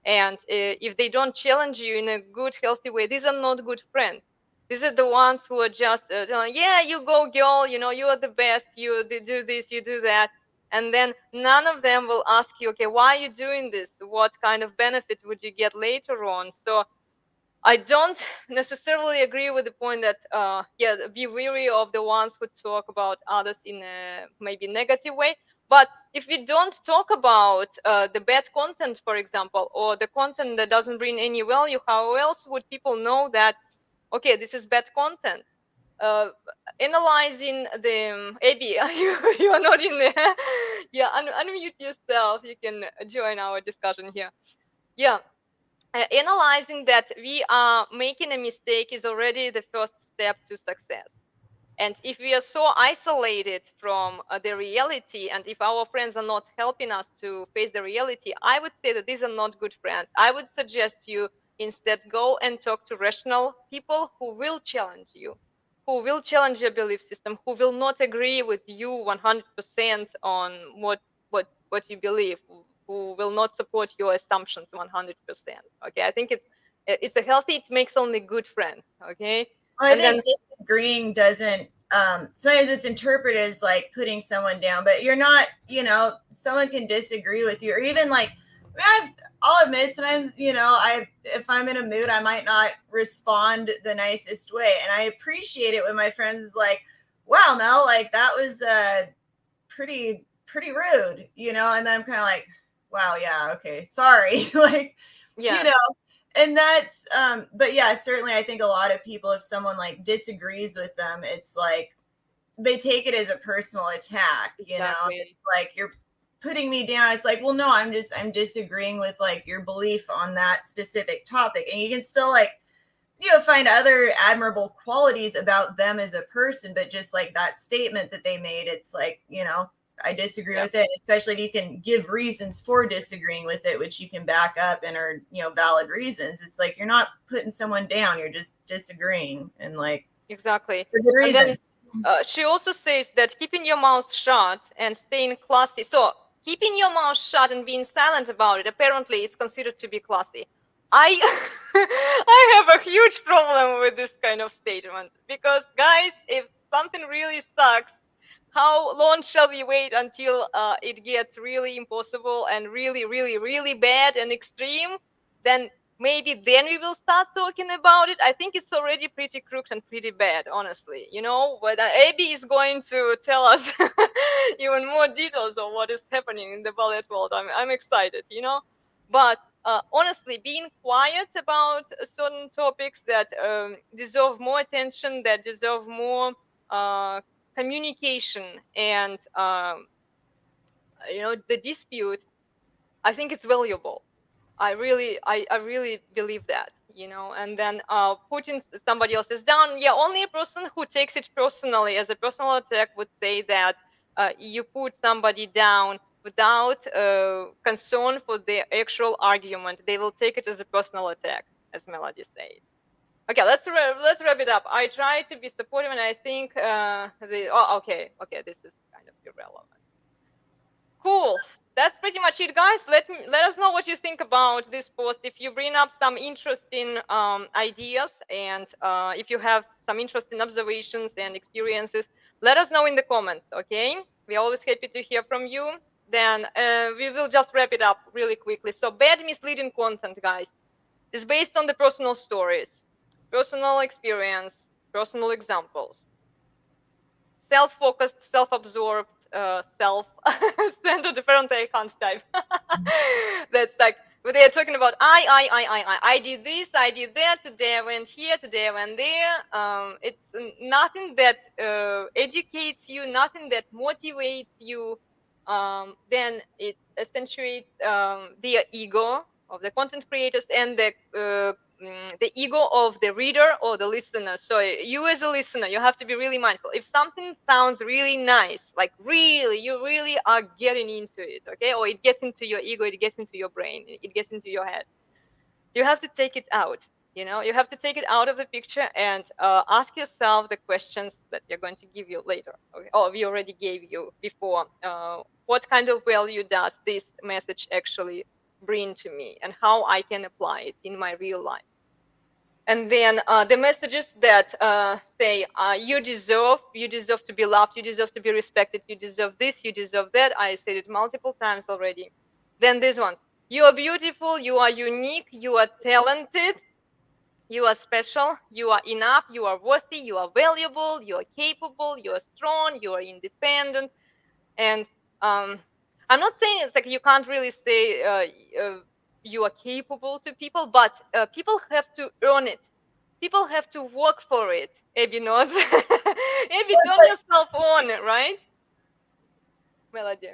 and if they don't challenge you in a good, healthy way, these are not good friends. These are the ones who are just telling, yeah, you go, girl, you are the best, do this, you do that. And then none of them will ask you, okay, why are you doing this? What kind of benefit would you get later on? So I don't necessarily agree with the point that, yeah, be wary of the ones who talk about others in a maybe negative way. But if we don't talk about the bad content, for example, or the content that doesn't bring any value, how else would people know that, okay, this is bad content? Uh, Analyzing the AB, you are not in there. Yeah, unmute yourself. You can join our discussion here. Yeah, analyzing that we are making a mistake is already the first step to success. And if we are so isolated from the reality, and if our friends are not helping us to face the reality, I would say that these are not good friends. I would suggest you instead go and talk to rational people who will challenge you, who will challenge your belief system, who will not agree with you 100% on what you believe, who will not support your assumptions 100%. Okay, I think it's a healthy. It makes only good friends. Okay, I and then think disagreeing doesn't sometimes it's interpreted as like putting someone down, but you're not, someone can disagree with you, or even like I'll admit sometimes, I if I'm in a mood, I might not respond the nicest way. And I appreciate it when my friends is like, wow, Mel, like that was pretty rude, and then I'm kind of like, wow, yeah, okay, sorry. Like, yeah, you know, and that's but yeah, certainly I think a lot of people, if someone like disagrees with them, it's like they take it as a personal attack, exactly. it's like you're putting me down. It's like, well, no, I'm disagreeing with like your belief on that specific topic, and you can still like find other admirable qualities about them as a person, but just like that statement that they made, it's like, I disagree Yep. with it, especially if you can give reasons for disagreeing with it, which you can back up and are, valid reasons. It's like you're not putting someone down, you're just disagreeing, and like Exactly. for good And reason. then she also says that keeping your mouth shut and staying classy. So keeping your mouth shut and being silent about it, apparently it's considered to be classy. I I have a huge problem with this kind of statement, because guys, if something really sucks, how long shall we wait until it gets really impossible and really, really, really bad and extreme? Then maybe then we will start talking about it. I think it's already pretty crooked and pretty bad, honestly. But AB is going to tell us even more details of what is happening in the ballet world. I'm excited. But honestly, being quiet about certain topics that deserve more attention, that deserve more uh, communication, and the dispute, I think it's valuable. I really believe that, and then putting somebody else's down. Yeah, only a person who takes it personally as a personal attack would say that you put somebody down without concern for the actual argument. They will take it as a personal attack, as Melody said. Okay, let's wrap it up. I try to be supportive, and I think okay, this is kind of irrelevant. Cool. That's pretty much it, guys. Let us know what you think about this post. If you bring up some interesting ideas, and if you have some interesting observations and experiences, let us know in the comments. Okay, we're always happy to hear from you. Then we will just wrap it up really quickly. So, bad misleading content, guys, is based on the personal stories, personal experience, personal examples, self-focused, self-absorbed, self-centered, different I can't type. That's like But they're talking about I did this, I did that, today I went here, today I went there. It's nothing that educates you, nothing that motivates you. Then it accentuates the ego of the content creators and the ego of the reader or the listener. So you as a listener, you have to be really mindful. If something sounds really nice, like really, you really are getting into it, okay? Or it gets into your ego, it gets into your brain, it gets into your head. You have to take it out. You have to take it out of the picture and ask yourself the questions that you're going to give you later, okay? Or we already gave you before. What kind of value does this message actually bring to me, and how I can apply it in my real life? And then the messages that say you deserve to be loved, you deserve to be respected, you deserve this, you deserve that. I said it multiple times already. Then these ones: you are beautiful, you are unique, you are talented, you are special, you are enough, you are worthy, you are valuable, you are capable, you are strong, you are independent. And I'm not saying it's like you can't really say you are capable to people, but people have to earn it. People have to work for it. Abby nods. Abby, Well, it's turn like, yourself on, right? Melody.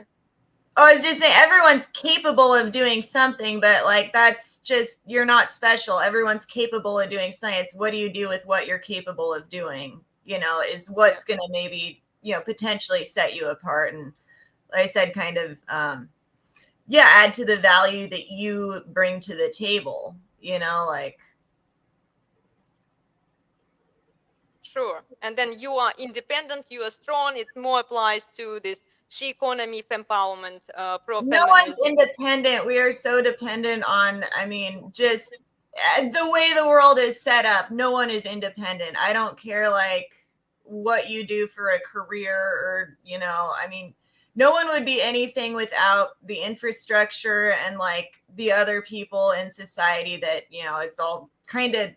I was just saying, everyone's capable of doing something, but like that's just, you're not special. Everyone's capable of doing science. What do you do with what you're capable of doing? Is what's going to maybe potentially set you apart. And like I said, kind of add to the value that you bring to the table. Like. Sure. And then you are independent, you are strong. It more applies to this she economy, empowerment, No one's pro-feminism. independent. We are so dependent on, just the way the world is set up. No one is independent. I don't care like what you do for a career or, no one would be anything without the infrastructure and like the other people in society that, it's all kind of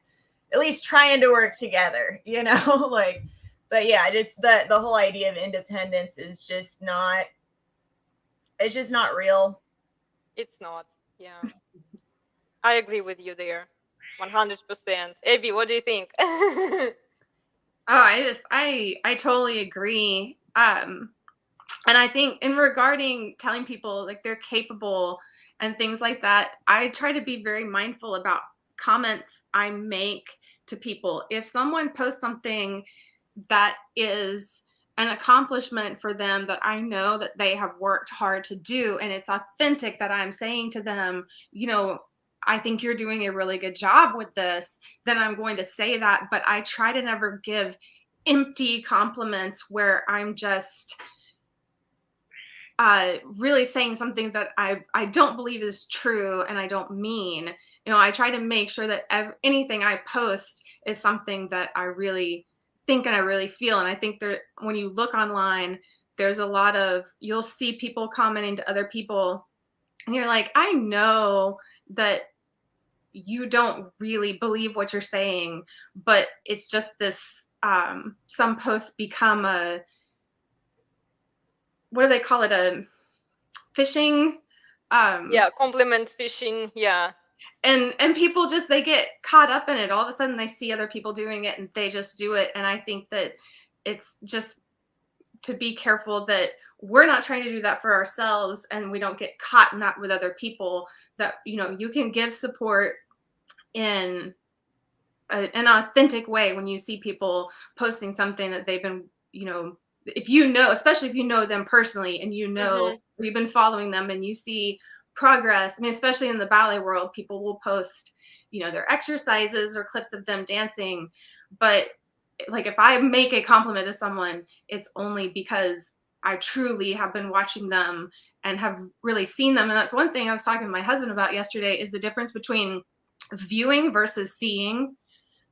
at least trying to work together, like, but yeah, just the whole idea of independence is just not, it's just not real. It's not. Yeah. I agree with you there. 100%. Abby, what do you think? I totally agree. And I think in regarding telling people like they're capable and things like that, I try to be very mindful about comments I make to people. If someone posts something that is an accomplishment for them that I know that they have worked hard to do, and it's authentic that I'm saying to them, I think you're doing a really good job with this, then I'm going to say that. But I try to never give empty compliments where I'm just really saying something that I don't believe is true and I don't mean. I try to make sure that anything I post is something that I really think and I really feel. And I think when you look online, there's a lot of, you'll see people commenting to other people and you're like, I know that you don't really believe what you're saying, but it's just this, some posts become what do they call it? A fishing. Yeah, compliment fishing. Yeah. And people just, they get caught up in it. All of a sudden they see other people doing it and they just do it. And I think that it's just to be careful that we're not trying to do that for ourselves and we don't get caught in that with other people, that, you can give support in an authentic way when you see people posting something that they've been, if especially if you know them personally and you've been following them and you see progress. I mean, especially in the ballet world, people will post, their exercises or clips of them dancing. But like if I make a compliment to someone, it's only because I truly have been watching them and have really seen them. And that's one thing I was talking to my husband about yesterday, is the difference between viewing versus seeing.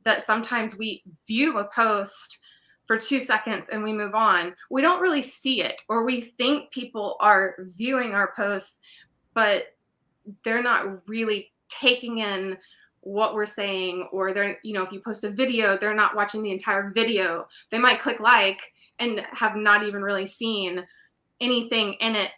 That sometimes we view a post for 2 seconds and we move on. We don't really see it, or we think people are viewing our posts, but they're not really taking in what we're saying. Or they're, if you post a video, they're not watching the entire video. They might click like and have not even really seen anything in it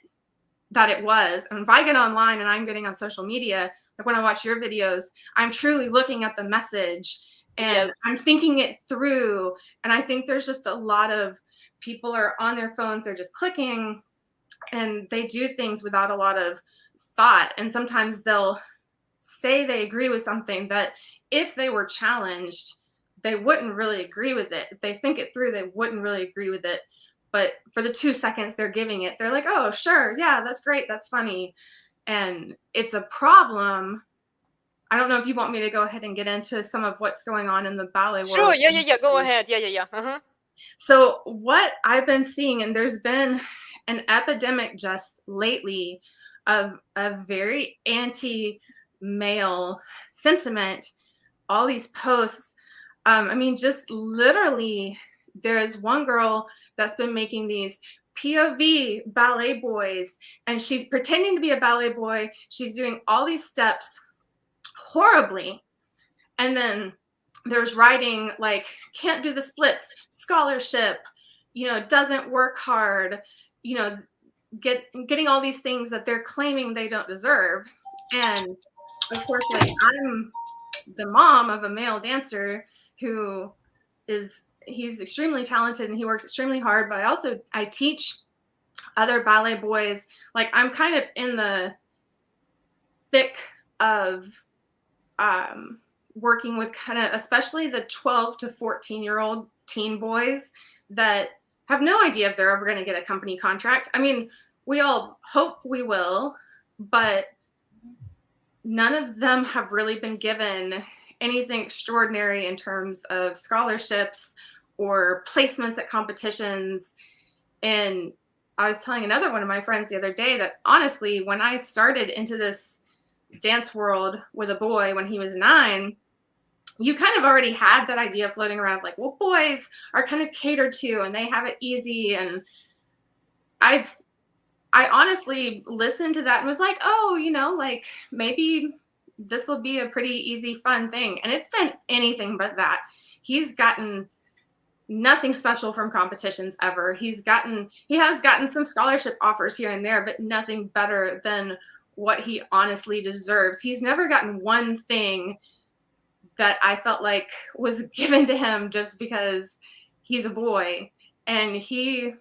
that it was. And if I get online and I'm getting on social media, like when I watch your videos, I'm truly looking at the message and Yes. I'm thinking it through. And I think there's just a lot of people are on their phones, they're just clicking and they do things without a lot of thought. And sometimes they'll say they agree with something that if they were challenged, they wouldn't really agree with it. If they think it through, they wouldn't really agree with it. But for the 2 seconds they're giving it, they're like, oh, sure, yeah, that's great, that's funny. And it's a problem. I don't know if you want me to go ahead and get into some of what's going on in the ballet Sure. world. Yeah. Go ahead. Yeah. Uh-huh. So what I've been seeing, and there's been an epidemic just lately of a very anti-male sentiment, all these posts. I mean, just literally, there's one girl that's been making these POV ballet boys, and she's pretending to be a ballet boy. She's doing all these steps horribly. And then there's writing like, can't do the splits, scholarship, doesn't work hard, getting all these things that they're claiming they don't deserve. And of course, like, I'm the mom of a male dancer who he's extremely talented and he works extremely hard, but I teach other ballet boys. Like, I'm kind of in the thick of working with kind of especially the 12 to 14-year-old teen boys that have no idea if they're ever going to get a company contract. I mean, we all hope we will, but none of them have really been given anything extraordinary in terms of scholarships or placements at competitions. And I was telling another one of my friends the other day that honestly, when I started into this dance world with a boy when he was 9, you kind of already had that idea floating around, like, well, boys are kind of catered to and they have it easy. And I honestly listened to that and was like, oh, like maybe this will be a pretty easy, fun thing. And it's been anything but that. He's gotten nothing special from competitions ever. He has gotten some scholarship offers here and there, but nothing better than what he honestly deserves. He's never gotten one thing that I felt like was given to him just because he's a boy. And he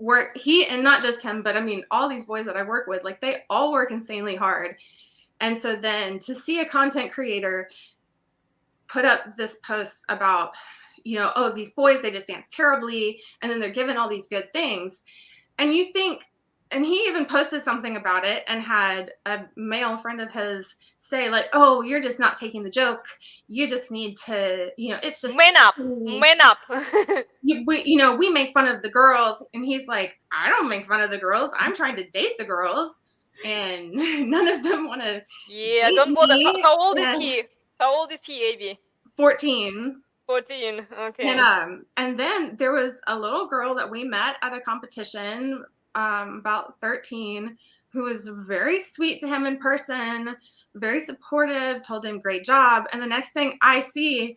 and not just him, but I mean, all these boys that I work with, like, they all work insanely hard. And so then to see a content creator put up this post about, oh, these boys, they just dance terribly. And then they're given all these good things. And you think, and he even posted something about it and had a male friend of his say, like, oh, you're just not taking the joke. You just need to, it's just Man up. we make fun of the girls. And he's like, I don't make fun of the girls. I'm trying to date the girls. And none of them want to. Yeah, don't bother. How old is he? How old is he, Abby? 14. 14. Okay. And then there was a little girl that we met at a competition, about 13, who was very sweet to him in person, very supportive, told him great job. And the next thing I see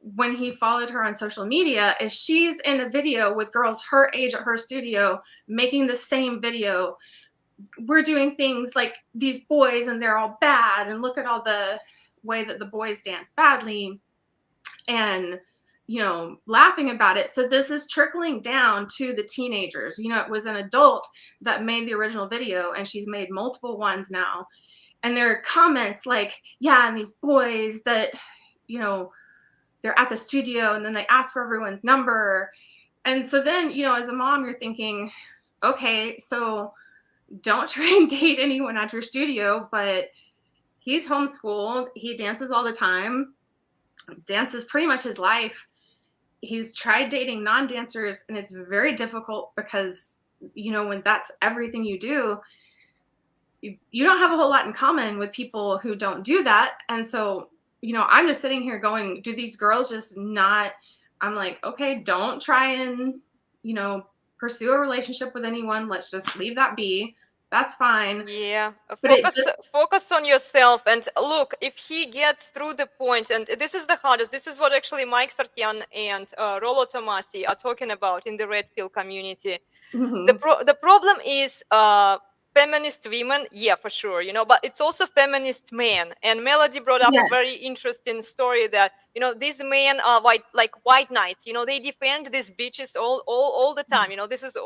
when he followed her on social media is she's in a video with girls her age at her studio making the same video. We're doing things like these boys and they're all bad, and look at all the way that the boys dance badly, and laughing about it. So this is trickling down to the teenagers. It was an adult that made the original video, and she's made multiple ones now. And there are comments like, yeah, and these boys that, they're at the studio and then they ask for everyone's number. And so then, as a mom, you're thinking, okay, so don't try and date anyone at your studio, but he's homeschooled. He dances all the time. Dance is pretty much his life. He's tried dating non-dancers, and it's very difficult because, when that's everything you do, you don't have a whole lot in common with people who don't do that. And so, I'm just sitting here going, do these girls just not, I'm like, okay, don't try and, pursue a relationship with anyone. Let's just leave that be. That's fine. Yeah, But focus on yourself. And look, if he gets through the point, and this is the hardest, this is what actually Mike Sartian and Rollo Tomasi are talking about in the Red Pill community. Mhm. The problem is feminist women, yeah, for sure, but it's also feminist men. And Melody brought up a Yes. very interesting story that, these men are like white knights, they defend these bitches all the time. This is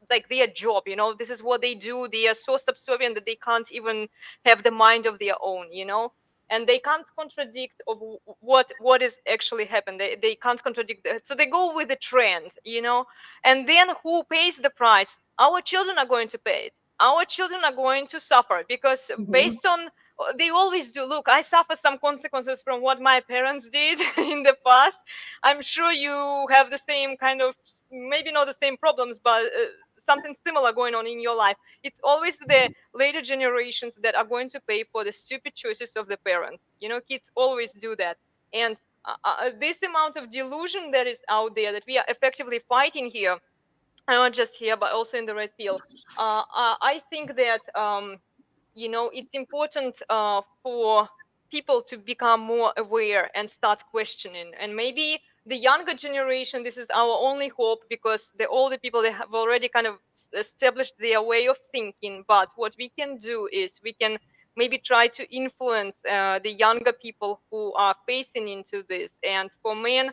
like their job, this is what they do. They are so subservient that they can't even have the mind of their own, and they can't contradict of what is actually happened. They can't contradict that, so they go with the trend, and then who pays the price? Our children are going to pay it. Our children are going to suffer because based on, they always do. Look, I suffer some consequences from what my parents did in the past. I'm sure you have the same kind of, maybe not the same problems, but something similar going on in your life. It's always the later generations that are going to pay for the stupid choices of the parents. Kids always do that. And this amount of delusion that is out there that we are effectively fighting here, not just here, but also in the red pill. I think that it's important for people to become more aware and start questioning. And maybe the younger generation, this is our only hope, because the older people, they have already kind of established their way of thinking. But what we can do is we can maybe try to influence the younger people who are facing into this. And for men,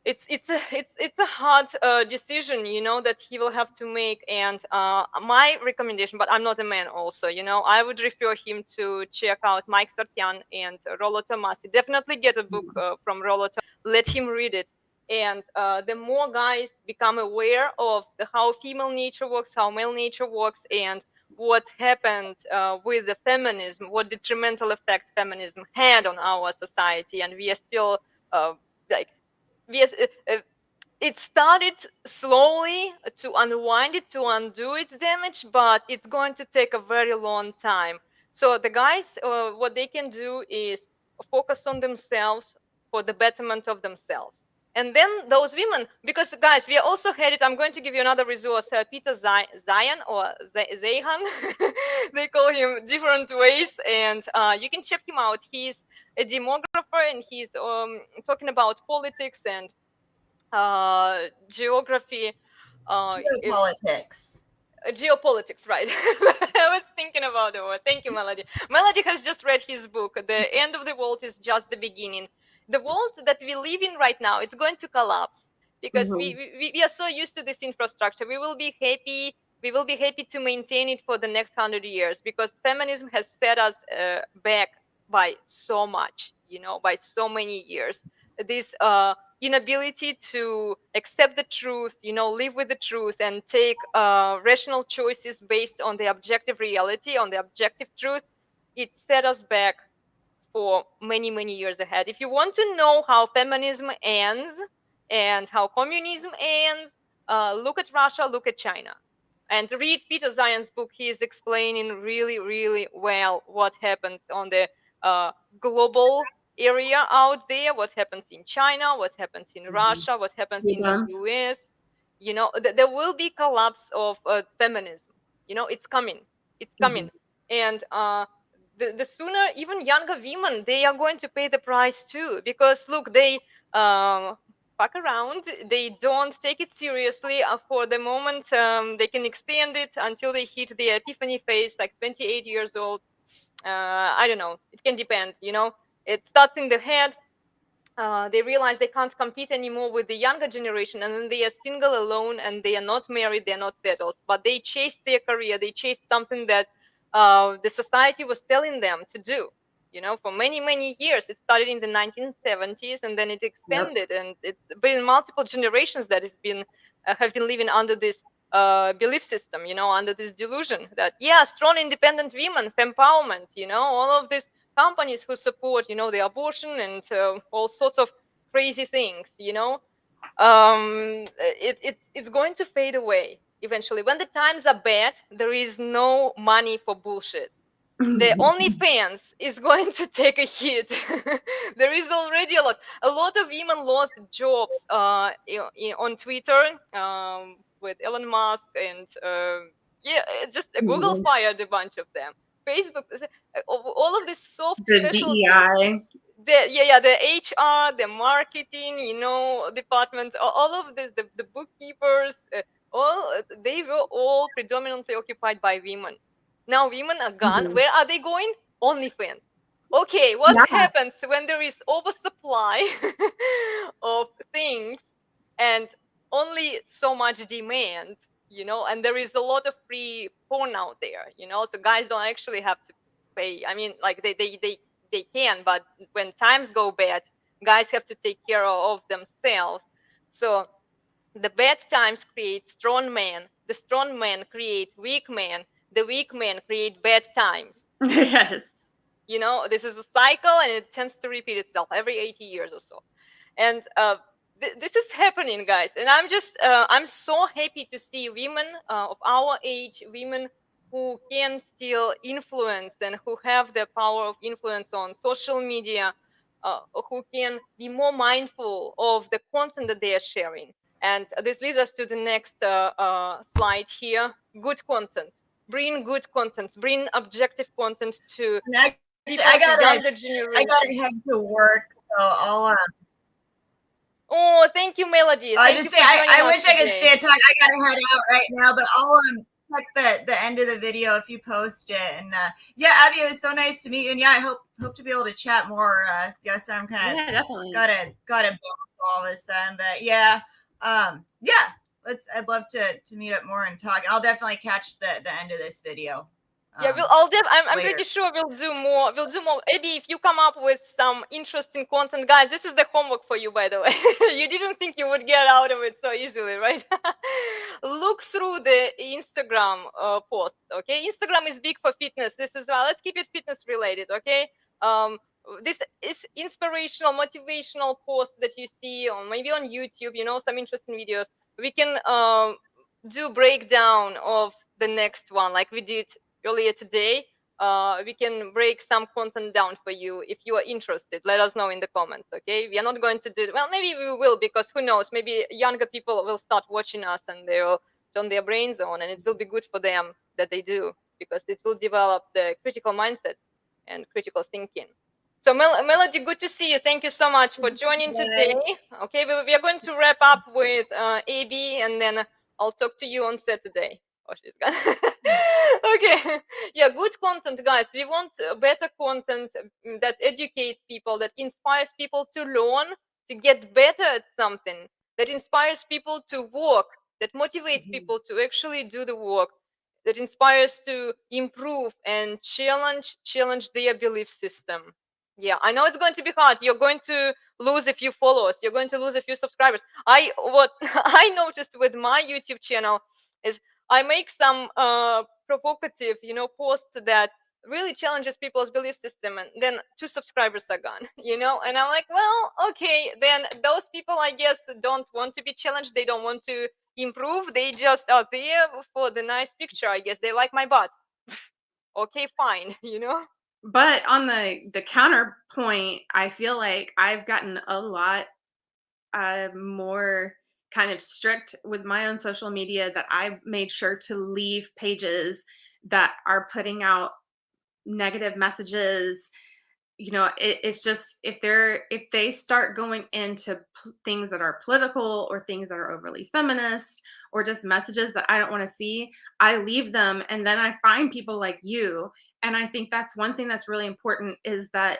it's a hard decision, that he will have to make. And my recommendation, but I'm not a man also, I would refer him to check out Mike Sartian and Rollo Tomasi. Definitely get a book from Rollo Tomasi. Let him read it. And the more guys become aware of how female nature works, how male nature works, and what happened with the feminism, what detrimental effect feminism had on our society, and we are still like, yes, it started slowly to unwind it, to undo its damage, but it's going to take a very long time. So the guys, what they can do is focus on themselves for the betterment of themselves. And then those women, because guys, we are also headed, I'm going to give you another resource, Peter Zion or Zayhan, they call him different ways, and you can check him out. He's a demographer, and he's talking about politics and geography, if Geopolitics. geopolitics, right? I was thinking about the word. Thank you, Melody. Melody has just read his book. The end of the world is just the beginning. The world that we live in right now, it's going to collapse because we are so used to this infrastructure. We will be happy. We will be happy to maintain it for the next 100 years, because feminism has set us back by so much, by so many years. This inability to accept the truth, live with the truth, and take rational choices based on the objective reality, on the objective truth, it set us back for many, many years ahead. If you want to know how feminism ends and how communism ends, look at Russia, look at China. And read Peter Zion's book. He is explaining really, really well what happens on the global area out there, what happens in China, what happens in Russia, what happens in the US. There will be collapse of feminism. It's coming. It's coming. And the sooner, even younger women, they are going to pay the price too, because look, they fuck around, they don't take it seriously. For the moment, they can extend it until they hit the epiphany phase, like 28 years old. I don't know, it can depend. It starts in the head. They realize they can't compete anymore with the younger generation, and then they are single, alone, and they are not married, they're not settled, but they chased their career, they chased something that the society was telling them to do, for many, many years. It started in the 1970s, and then it expanded. And it's been multiple generations that have been living under this belief system, under this delusion that, yeah, strong, independent women, empowerment, all of this companies who support, the abortion and all sorts of crazy things, it's going to fade away eventually. When the times are bad, there is no money for bullshit. The OnlyFans is going to take a hit. There is already a lot of women lost jobs on Twitter, with Elon Musk, and just Google fired a bunch of them. Facebook, all of this soft The specialty, DEI. the HR, the marketing, departments, all of this, the bookkeepers, they were all predominantly occupied by women. Now women are gone. Mhm. Where are they going? OnlyFans. Okay, what Yeah. happens when there is oversupply of things and only so much demand, and there is a lot of free porn out there, so guys don't actually have to pay. I mean, like they can, but when times go bad, guys have to take care of themselves. So the bad times create strong men, the strong men create weak men, the weak men create bad times. Yes. This is a cycle and it tends to repeat itself every 80 years or so. And this is happening, guys. And I'm so happy to see women of our age, women who can still influence and who have the power of influence on social media, who can be more mindful of the content that they are sharing. And this leads us to the next slide here. Good content. Bring good content. Bring objective content to And actually, people, I to gotta younger I generation. gotta head to work, so I'll Oh, thank you, Melody. I Thank you just for say joining I us wish I could today. stay and talk. I gotta head out right now, but I'll check the end of the video if you post it. And yeah, Abby, it was so nice to meet you. And yeah, I hope to be able to chat more. Yes, I'm kind of Yeah, definitely. gotta bounce all of a sudden, but yeah, yeah. I'd love to meet up more and talk. And I'll definitely catch the end of this video. Yeah, I'm pretty sure we'll do more. We'll do more. Maybe if you come up with some interesting content, guys. This is the homework for you, by the way. You didn't think you would get out of it so easily, right? Look through the Instagram post. Okay, Instagram is big for fitness. This is let's keep it fitness related. Okay. Um, this is inspirational, motivational posts that you see on maybe on YouTube. Some interesting videos. We can do breakdown of the next one, like we did earlier today. We can break some content down for you if you are interested. Let us know in the comments, okay? We are not going to do well. Maybe we will, because who knows? Maybe younger people will start watching us and they will turn their brains on, and it will be good for them that they do, because it will develop the critical mindset and critical thinking. So Melody, good to see you. Thank you so much for joining today. Okay, we are going to wrap up with AB, and then I'll talk to you on Saturday. Oh, she's gone. Okay. Yeah, good content, guys. We want better content that educates people, that inspires people to learn, to get better at something, that inspires people to work, that motivates people to actually do the work, that inspires to improve and challenge their belief system. Yeah, I know it's going to be hard. You're going to lose a few followers. You're going to lose a few subscribers. What I noticed with my YouTube channel is I make some provocative, posts that really challenges people's belief system, and then 2 subscribers are gone, and I'm like, well, okay, then those people, I guess, don't want to be challenged. They don't want to improve. They just are there for the nice picture. I guess they like my butt. Okay, fine, But on the counterpoint, I feel like I've gotten a lot more kind of strict with my own social media, that I've made sure to leave pages that are putting out negative messages. It's just, if they start going into things that are political, or things that are overly feminist, or just messages that I don't want to see, I leave them, and then I find people like you. And I think that's one thing that's really important, is that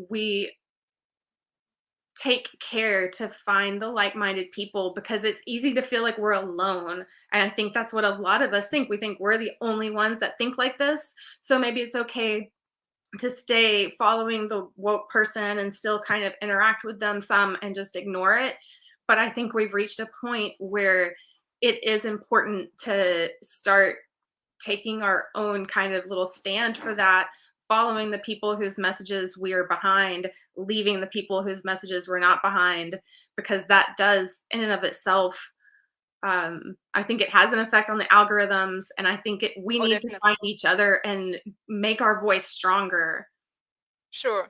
we take care to find the like-minded people, because it's easy to feel like we're alone. And I think that's what a lot of us think. We think we're the only ones that think like this. So maybe it's okay to stay following the woke person and still kind of interact with them some, and just ignore it. But I think we've reached a point where it is important to start taking our own kind of little stand for that, following the people whose messages we are behind, leaving the people whose messages we're not behind, because that does, in and of itself, I think it has an effect on the algorithms. And I think we need to definitely. find each other and make our voice stronger. Sure.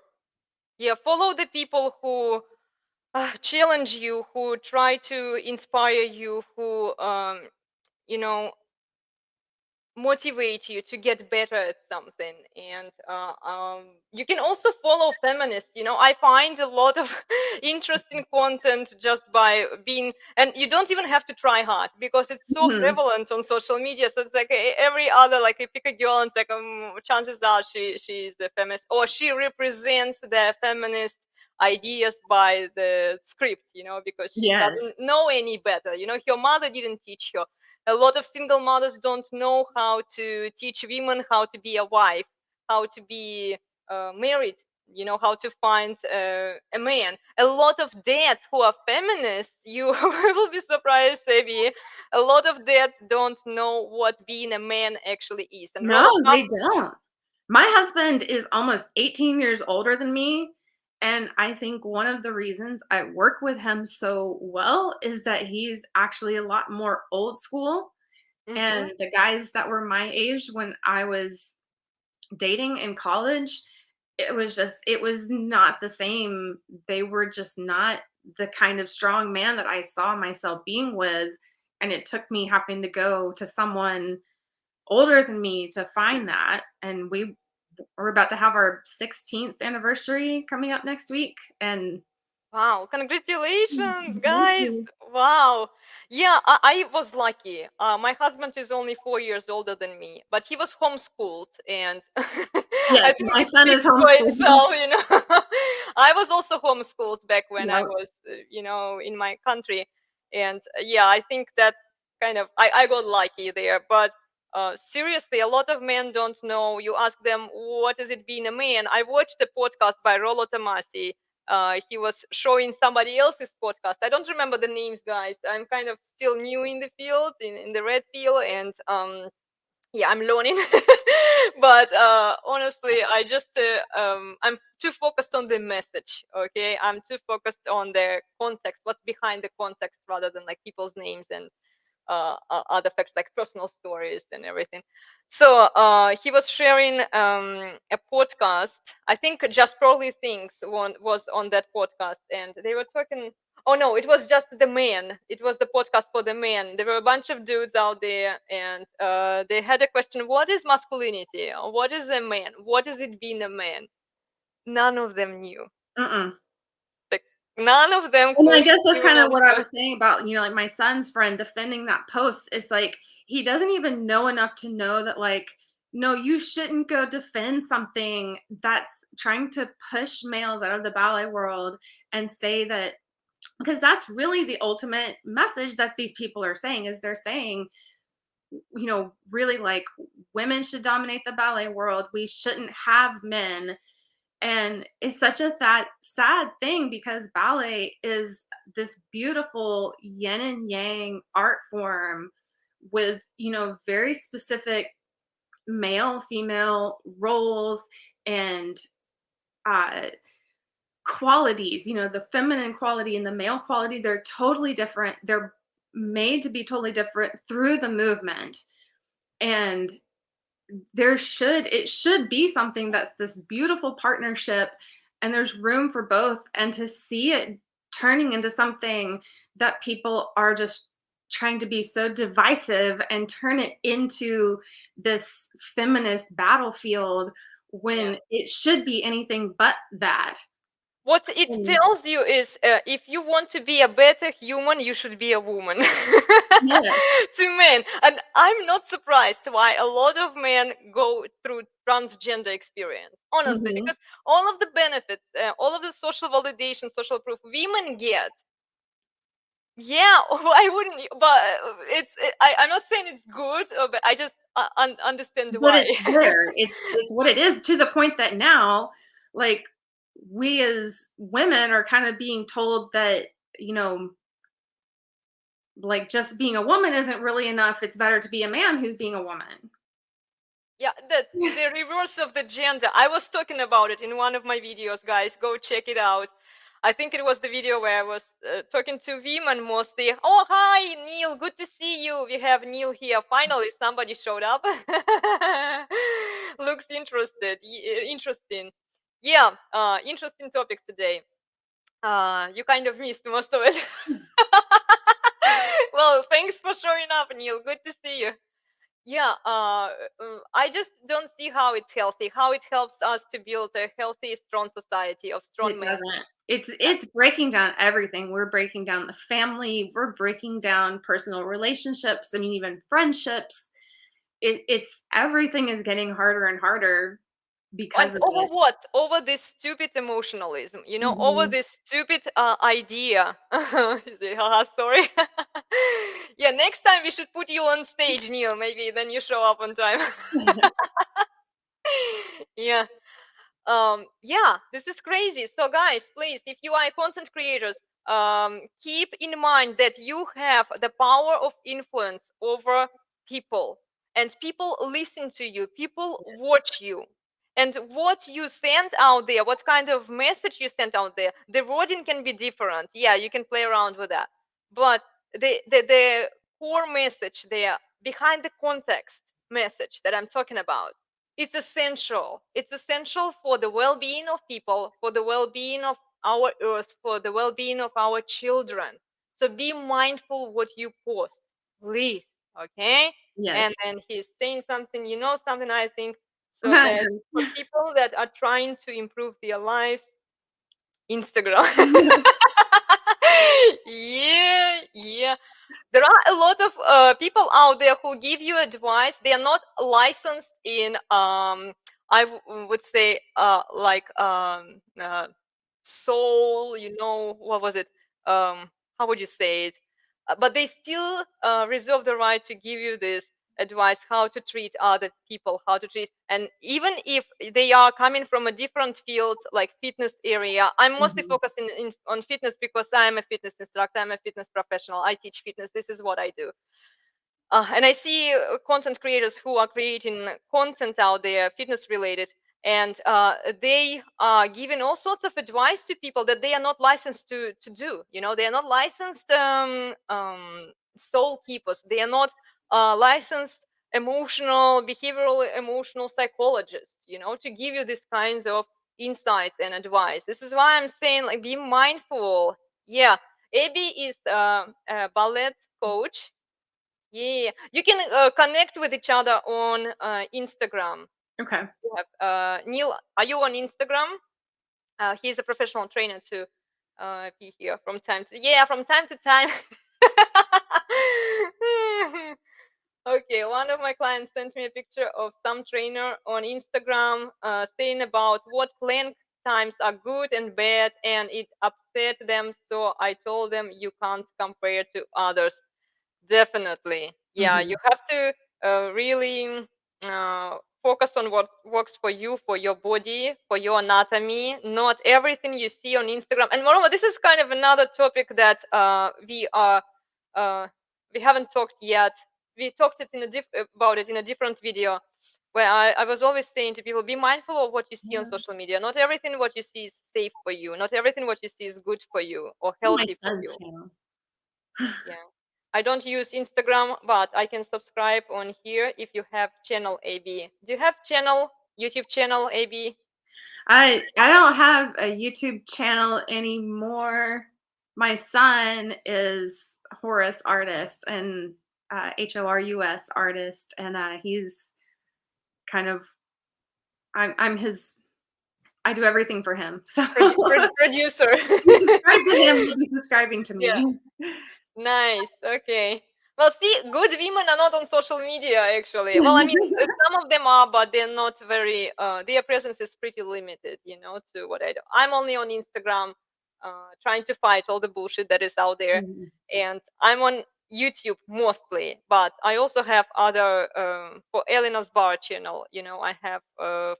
Yeah, follow the people who challenge you, who try to inspire you, who you know motivate you to get better at something. And you can also follow feminists. I find a lot of interesting content just by being, and you don't even have to try hard because it's so Mhm. prevalent on social media. So it's like every other, like, you pick a girl and it's like, chances are she's a feminist, or she represents the feminist ideas by the script, because she Yes. doesn't know any better. Her mother didn't teach her. A lot of single mothers don't know how to teach women how to be a wife, how to be married, how to find a man. A lot of dads who are feminists, you will be surprised, maybe, a lot of dads don't know what being a man actually is. And a lot No, of they don't. My husband is almost 18 years older than me, and I think one of the reasons I work with him so well is that he's actually a lot more old school, Mhm. and the guys that were my age when I was dating in college, it was not the same. They were just not the kind of strong man that I saw myself being with, and it took me having to go to someone older than me to find that, and we're about to have our 16th anniversary coming up next week, and Wow, congratulations, thank guys. you. Wow. Yeah, I was lucky. My husband is only 4 years older than me, but he was homeschooled, and Yes, I think my it son is speaks for homeschooled. itself. I was also homeschooled back when I Yep. was, in my country. And yeah, I think that I got lucky there. But seriously, a lot of men don't know. You ask them, what is it being a man? I watched a podcast by Rollo Tomasi. He was showing somebody else's podcast. I don't remember the names, guys. I'm kind of still new in the field, in the red field, and yeah, I'm learning. But honestly, I'm too focused on the message. Okay, I'm too focused on the context, what's behind the context, rather than like people's names and other facts like personal stories and everything. So he was sharing a podcast. I think Just Probably Things was on that podcast, and they were talking. Oh no, it was just the men. It was the podcast for the men. There were a bunch of dudes out there, and they had a question: what is masculinity? What is a man? What is it being a man? None of them knew. Mm-mm. Like, none of them And I could guess that's even kind of what I answer. was saying about, like my son's friend defending that post. It's like he doesn't even know enough to know that, like, no, you shouldn't go defend something that's trying to push males out of the ballet world and say that, because that's really the ultimate message that these people are saying, is they're saying, really, like, women should dominate the ballet world. We shouldn't have men. And it's such a sad thing, because ballet is this beautiful yin and yang art form with, very specific male, female roles and uh, qualities. The feminine quality and the male quality, they're totally different. They're made to be totally different through the movement. And it should be something that's this beautiful partnership, and there's room for both. And to see it turning into something that people are just trying to be so divisive and turn it into this feminist battlefield, Yeah. when it should be anything but that. What it And tells you is, if you want to be a better human, you should be a woman. yes. To men. And I'm not surprised why a lot of men go through transgender experience, honestly, Mhm. because all of the benefits, all of the social validation, social proof women get. Yeah, I wouldn't, but I'm not saying it's good, but I just understand But why. it's there. It's what it is, to the point that now, like, we as women are kind of being told that, you know, like, just being a woman isn't really enough. It's better to be a man who's being a woman. Yeah, the reverse of the gender. I was talking about it in one of my videos, guys. Go check it out. I think it was the video where I was talking to women mostly. Oh, hi, Neil. Good to see you. We have Neil here. Finally, somebody showed up. Looks interesting. Yeah, interesting topic today. You kind of missed most of it. Well, thanks for showing up, Neil. Good to see you. yeah, I just don't see how it's healthy, how it helps us to build a healthy, strong society of strong It men. doesn't. It's Yeah. it's breaking down everything. We're breaking down the family. We're breaking down personal relationships. I mean, even friendships. It's everything is getting harder and harder And because of over it. what? Over this stupid emotionalism, over Mhm. this stupid idea. Sorry. Yeah, next time we should put you on stage, Neil. Maybe then you show up on time. Yeah. Yeah, this is crazy. So guys, please, if you are content creators, keep in mind that you have the power of influence over people, and people listen to you, people watch you, and what you send out there, what kind of message you send out there, the wording can be different. Yeah, you can play around with that, but the core message there, behind the context message that I'm talking about, it's essential. It's essential for the well-being of people, for the well-being of our earth, for the well-being of our children. So be mindful what you post, please. Okay. Yes. And then he's saying something, something, I think. So I guys, for agree. people that are trying to improve their lives, Instagram. Yeah, yeah. There are a lot of people out there who give you advice. They are not licensed in would say like soul, what was it, how would you say it, but they still reserve the right to give you this advice, how to treat other people, how to treat, and even if they are coming from a different field like fitness area. I'm mostly Mhm. focusing on fitness because I'm a fitness instructor, I'm a fitness professional, I teach fitness, this is what I do. And I see content creators who are creating content out there, fitness related, and they are giving all sorts of advice to people that they are not licensed to do. They are not licensed soul keepers. They are not licensed behavioral emotional psychologists. To give you these kinds of insights and advice. This is why I'm saying, like, be mindful. Yeah, Abby is a ballet coach. Yeah, you can connect with each other on Instagram. Okay. You have, Neil, are you on Instagram? He's a professional trainer to be here from time to time. Okay, one of my clients sent me a picture of some trainer on Instagram saying about what plank times are good and bad, and it upset them. So I told them you can't compare to others. Definitely. Yeah, you Mhm. have to really focus on what works for you, for your body, for your anatomy. Not everything you see on Instagram. And moreover, this is kind of another topic that uh, we haven't talked yet. We talked about it in a different video, where I was always saying to people, be mindful of what you see on Yeah. social media. Not everything what you see is safe for you. Not everything what you see is good for you or On my healthy for son's you. channel. Yeah. I don't use Instagram, but I can subscribe on here if you have channel AB. Do you have YouTube channel AB? I don't have a YouTube channel anymore. My son is Horus Artist and HORUS Artist, and he's kind of I'm his. I do everything for him. So Producer. you subscribe to him, you'll be subscribing to Yeah. me. Nice. Okay. Well, see, good women are not on social media, actually. Well, I mean, some of them are, but they're not very. Their presence is pretty limited, to what I do. I'm only on Instagram, trying to fight all the bullshit that is out there, Mhm. and I'm on YouTube mostly. But I also have other for ElenasBarre channel. I have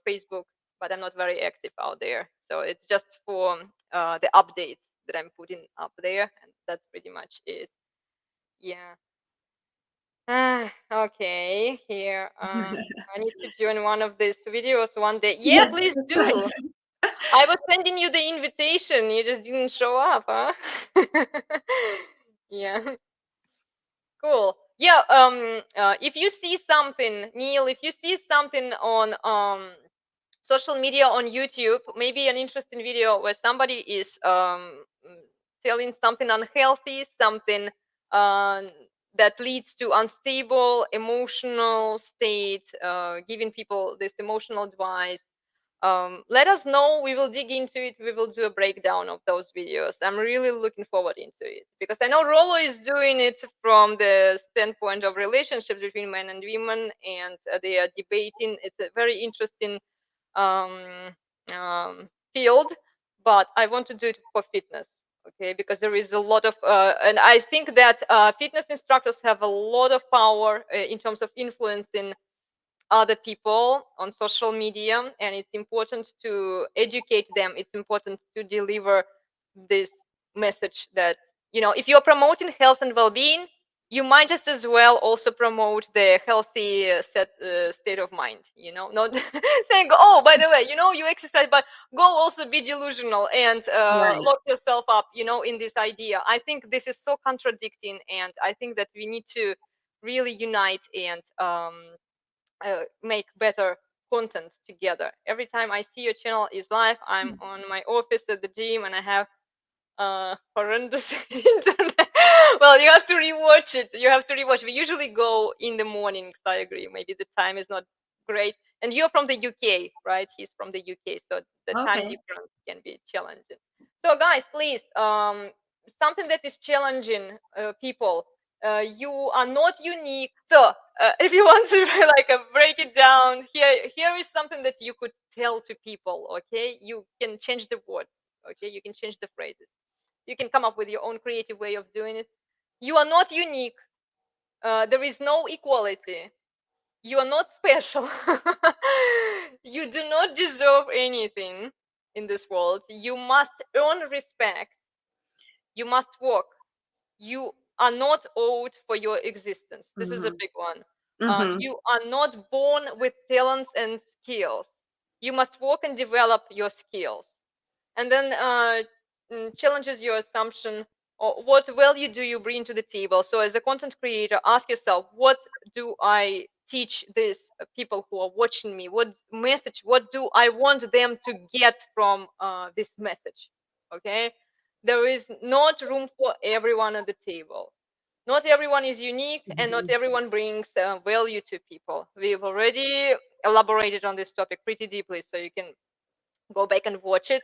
Facebook, but I'm not very active out there. So it's just for the updates that I'm putting up there, and that's pretty much it. Yeah. Okay. Here, I need to join one of these videos one day. Yeah, Yes, please that's what I do. I was sending you the invitation. You just didn't show up, huh? Yeah. Cool. Yeah. If you see something, Neil, if you see something on social media, on YouTube, maybe an interesting video where somebody is telling something unhealthy, something uh, that leads to unstable emotional state, giving people this emotional advice, let us know. We will dig into it. We will do a breakdown of those videos. I'm really looking forward into it, because I know Rollo is doing it from the standpoint of relationships between men and women, and they are debating. It's a very interesting um, field, but I want to do it for fitness. Okay, because there is a lot of, and I think that fitness instructors have a lot of power in terms of influencing other people on social media, and it's important to educate them. It's important to deliver this message that, if you're promoting health and well-being, you might just as well also promote the healthy state of mind, not saying, oh, by the way, you exercise, but go also be delusional and Right. lock yourself up, in this idea. I think this is so contradicting, and I think that we need to really unite and make better content together. Every time I see your channel is live, I'm on my office at the gym, and I have horrendous internet. Well, you have to rewatch it. You have to rewatch. We usually go in the mornings. I agree. Maybe the time is not great. And you're from the UK, right? He's from the UK, so the time Okay. difference can be challenging. So, guys, please, something that is challenging people. You are not unique. So, if you want to like break it down, here is something that you could tell to people. Okay, you can change the words. Okay, you can change the phrases. You can come up with your own creative way of doing it. You are not unique. There is no equality. You are not special. You do not deserve anything in this world. You must earn respect. You must work. You are not owed for your existence. This is a big one. You are not born with talents and skills. You must work and develop your skills. And then challenges your assumption, or what value do you bring to the table. So as a content creator, ask yourself, what do I teach these people who are watching me? What message, what do I want them to get from this message? Okay, there is not room for everyone at the table. Not everyone is unique, and not everyone brings value to people. We've already elaborated on this topic pretty deeply, so you can go back and watch it.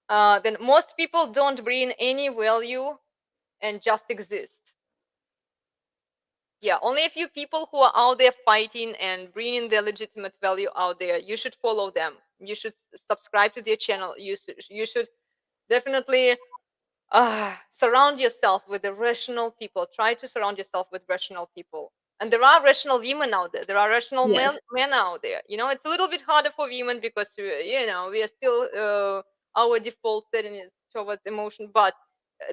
Then most people don't bring any value and just exist. Yeah, only a few people who are out there fighting and bringing their legitimate value out there. You should follow them. You should subscribe to their channel. You should definitely surround yourself with the rational people. Try to surround yourself with rational people. And there are rational women out there. There are rational Yes. men out there. It's a little bit harder for women because we are still our default setting is towards emotion. But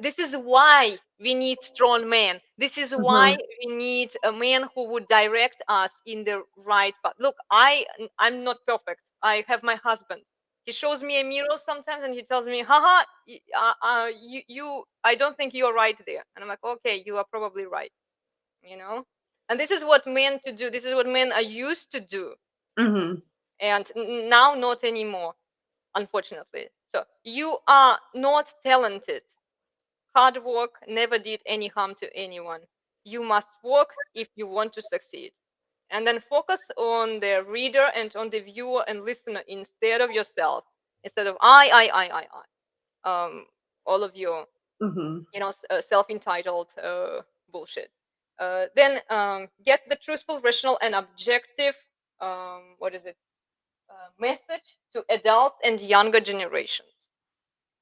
this is why we need strong men. This is why we need a man who would direct us in the right path. Look, I'm not perfect. I have my husband. He shows me a mirror sometimes, and he tells me, haha, I don't think you're right there. And I'm like, okay, you are probably right. And this is what men to do. This is what men are used to do. And now not anymore, unfortunately. So you are not talented. Hard work never did any harm to anyone. You must work if you want to succeed. And then focus on the reader and on the viewer and listener instead of yourself, instead of I. All of your self-entitled bullshit. Then get the truthful, rational, and objective message to adults and younger generations.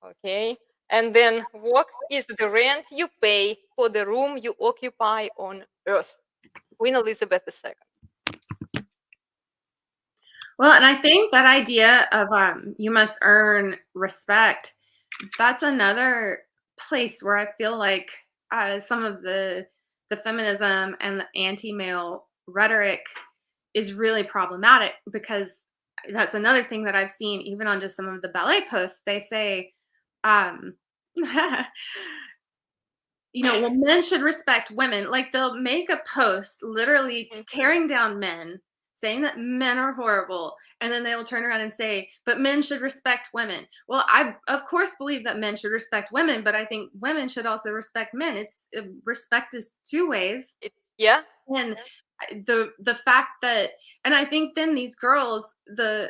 Okay, and then work is the rent you pay for the room you occupy on Earth. Queen Elizabeth II. Well, and I think that idea of you must earn respect, that's another place where I feel like some of the feminism and the anti-male rhetoric is really problematic, because that's another thing that I've seen even on just some of the ballet posts. They say, well, men should respect women. Like, they'll make a post literally tearing down men, saying that men are horrible, and then they will turn around and say, but men should respect women. Well, I of course believe that men should respect women, but I think women should also respect men. Respect is two ways. Yeah. And the fact that, and I think then these girls, the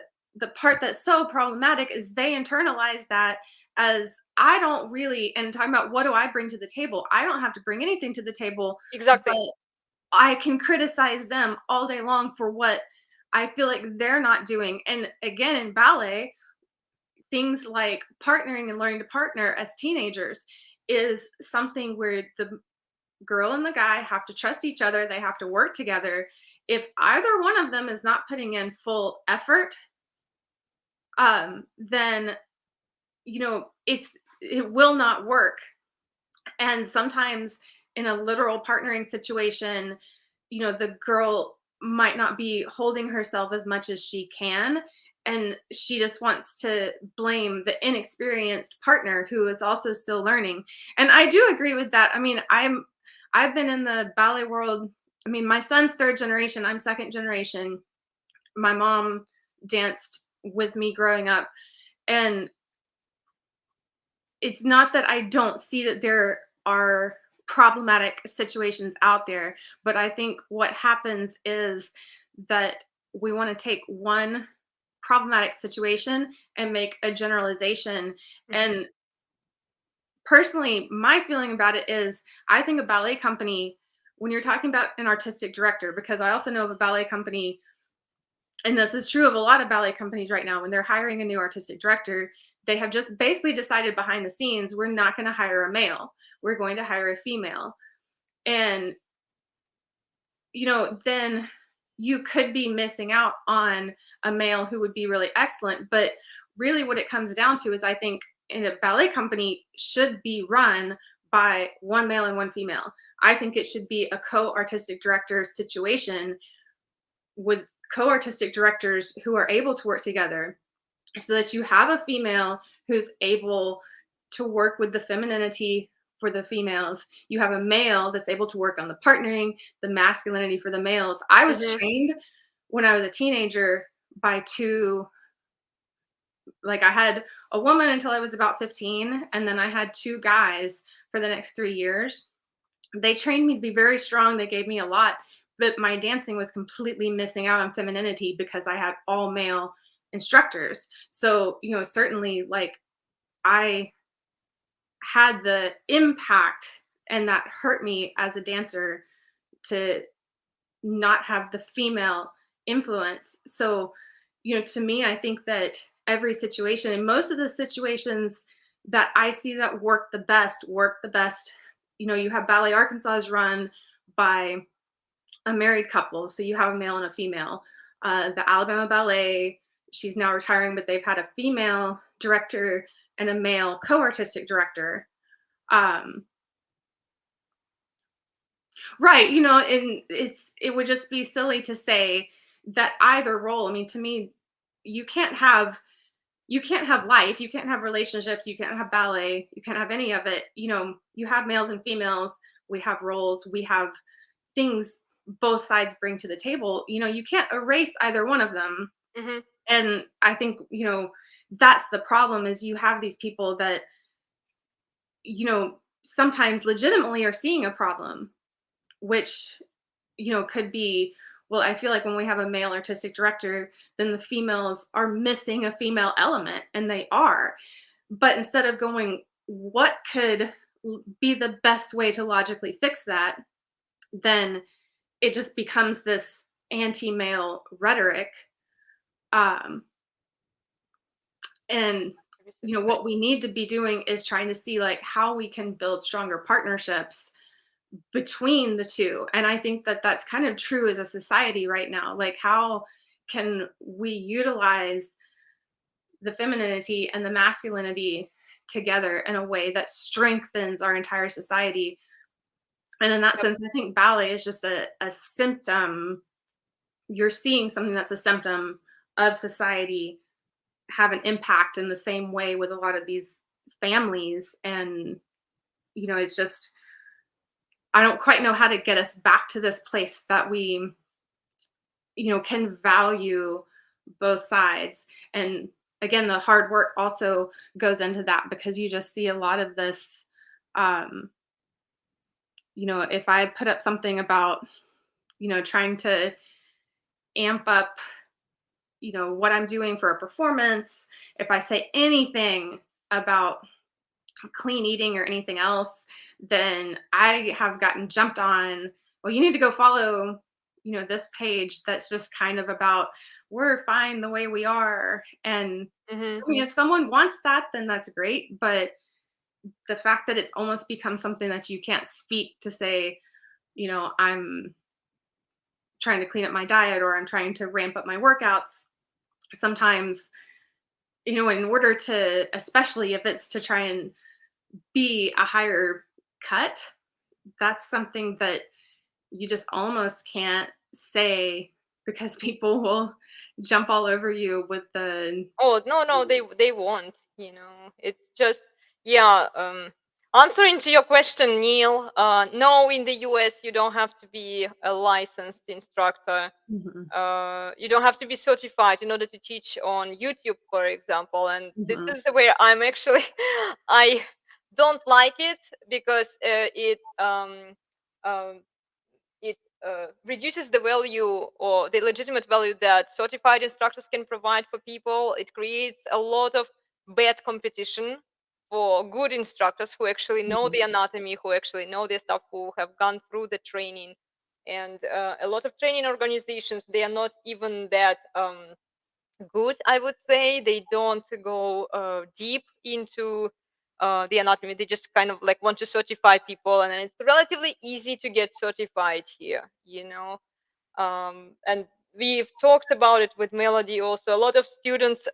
part that's so problematic is they internalize that as, I don't really, and talking about what do I bring to the table, I don't have to bring anything to the table, Exactly. but I can criticize them all day long for what I feel like they're not doing. And again, in ballet, things like partnering and learning to partner as teenagers is something where the girl and the guy have to trust each other. They have to work together. If either one of them is not putting in full effort, then it will not work. And sometimes in a literal partnering situation, the girl might not be holding herself as much as she can. And she just wants to blame the inexperienced partner who is also still learning. And I do agree with that. I mean, I've been in the ballet world. I mean, my son's third generation, I'm second generation. My mom danced with me growing up. And it's not that I don't see that there are problematic situations out there, but I think what happens is that we want to take one problematic situation and make a generalization. And personally, my feeling about it is, I think a ballet company, when you're talking about an artistic director, because I also know of a ballet company, and this is true of a lot of ballet companies right now, when they're hiring a new artistic director, they have just basically decided behind the scenes, we're not going to hire a male, we're going to hire a female. And, then you could be missing out on a male who would be really excellent. But really what it comes down to is, I think in a ballet company should be run by one male and one female. I think it should be a co-artistic director situation with co-artistic directors who are able to work together, so that you have a female who's able to work with the femininity for the females. You have a male that's able to work on the partnering, the masculinity for the males. I was trained when I was a teenager by two, like I had a woman until I was about 15, and then I had two guys for the next 3 years. They trained me to be very strong. They gave me a lot, but my dancing was completely missing out on femininity because I had all male instructors. So, certainly, like, I had the impact, and that hurt me as a dancer to not have the female influence. So, to me, I think that every situation, and most of the situations that I see that work the best. You have Ballet Arkansas is run by a married couple, so you have a male and a female. The Alabama Ballet, she's now retiring, but they've had a female director and a male co-artistic director. Right, and it would just be silly to say that either role. I mean, to me, you can't have life, you can't have relationships, you can't have ballet, you can't have any of it. You have males and females, we have roles, we have things both sides bring to the table. You can't erase either one of them. And I think, that's the problem, is you have these people that, sometimes legitimately are seeing a problem, which, could be, well, I feel like when we have a male artistic director, then the females are missing a female element, and they are. But instead of going, what could be the best way to logically fix that, then it just becomes this anti-male rhetoric. And what we need to be doing is trying to see, like, how we can build stronger partnerships between the two. And I think that that's kind of true as a society right now. Like, how can we utilize the femininity and the masculinity together in a way that strengthens our entire society? And in that sense, I think ballet is just a symptom. You're seeing something that's a symptom of society have an impact in the same way with a lot of these families. And, it's just, I don't quite know how to get us back to this place that we can value both sides. And again, the hard work also goes into that, because you just see a lot of this. um if I put up something about trying to amp up what I'm doing for a performance, if I say anything about clean eating or anything else, then I have gotten jumped on. Well, you need to go follow, this page that's just kind of about, we're fine the way we are. And Hmm. I mean, if someone wants that, then that's great. But the fact that it's almost become something that you can't speak to say, I'm trying to clean up my diet or I'm trying to ramp up my workouts. Sometimes, in order to, especially if it's to try and be a higher cut, that's something that you just almost can't say, because people will jump all over you with the. Oh, no, no, they won't. It's just, yeah. Answering to your question, Neil. No, in the US, you don't have to be a licensed instructor. Mhm, You don't have to be certified in order to teach on YouTube, for example. And this mhm, is where I'm actually, I don't like it, because um, it reduces the value or the legitimate value that certified instructors can provide for people. It creates a lot of bad competition for good instructors who actually know mhm, the anatomy, who actually know their stuff, who have gone through the training. And a lot of training organizations, they are not even that good, I would say. They don't go deep into the anatomy. They just kind of like want to certify people, and then it's relatively easy to get certified here. And we've talked about it with Melody also. A lot of students,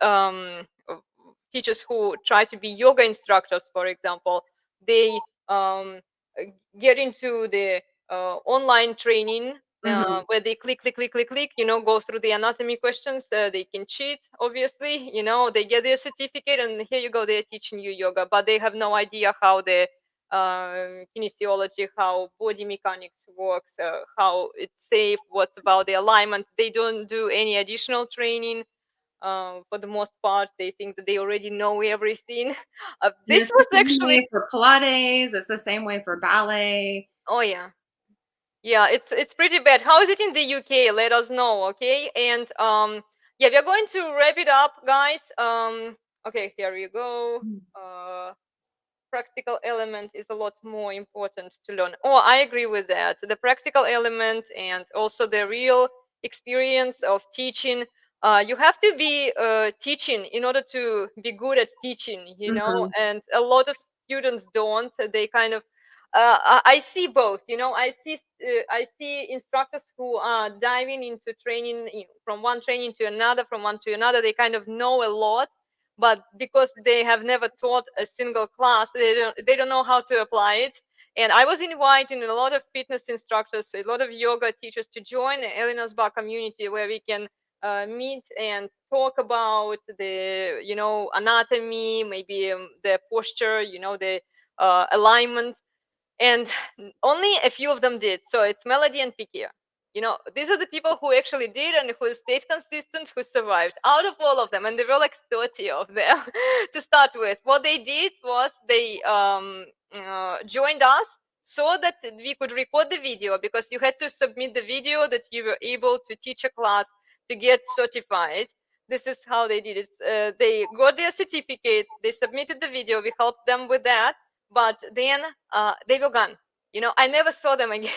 teachers who try to be yoga instructors, for example, they uh, get into the online training, mhm. where they click, click, click, click, click, go through the anatomy questions. They can cheat, obviously. They get their certificate, and here you go, they're teaching you yoga, but they have no idea how the kinesiology, how body mechanics works, how it's safe, what's about the alignment. They don't do any additional training. For the most part, they think that they already know everything. And This it's the was same actually, way for Pilates, it's the same way for ballet. oh yeah, yeah, it's pretty bad. How is it in the UK? Let us know, okay? And yeah, we are going to wrap it up, guys. Okay, here you go. Mm, Practical element is a lot more important to learn. Oh, I agree with that. The practical element and also the real experience of teaching. You have to be teaching in order to be good at teaching. mhm, And a lot of students don't. They kind of, I see both. I see instructors who are diving into training, from one training to another, from one to another. They kind of know a lot, but because they have never taught a single class, they don't know how to apply it. And I was inviting a lot of fitness instructors, a lot of yoga teachers to join the ElenasBarre community, where we can meet and talk about the anatomy, maybe the posture, the alignment. And only a few of them did. So it's Melody and Pikia. These are the people who actually did and who stayed consistent, who survived out of all of them. And there were like 30 of them to start with. What they did was they joined us so that we could record the video, because you had to submit the video that you were able to teach a class to get certified. This is how they did it. They got their certificate, they submitted the video, we helped them with that, but then they were gone. I never saw them again.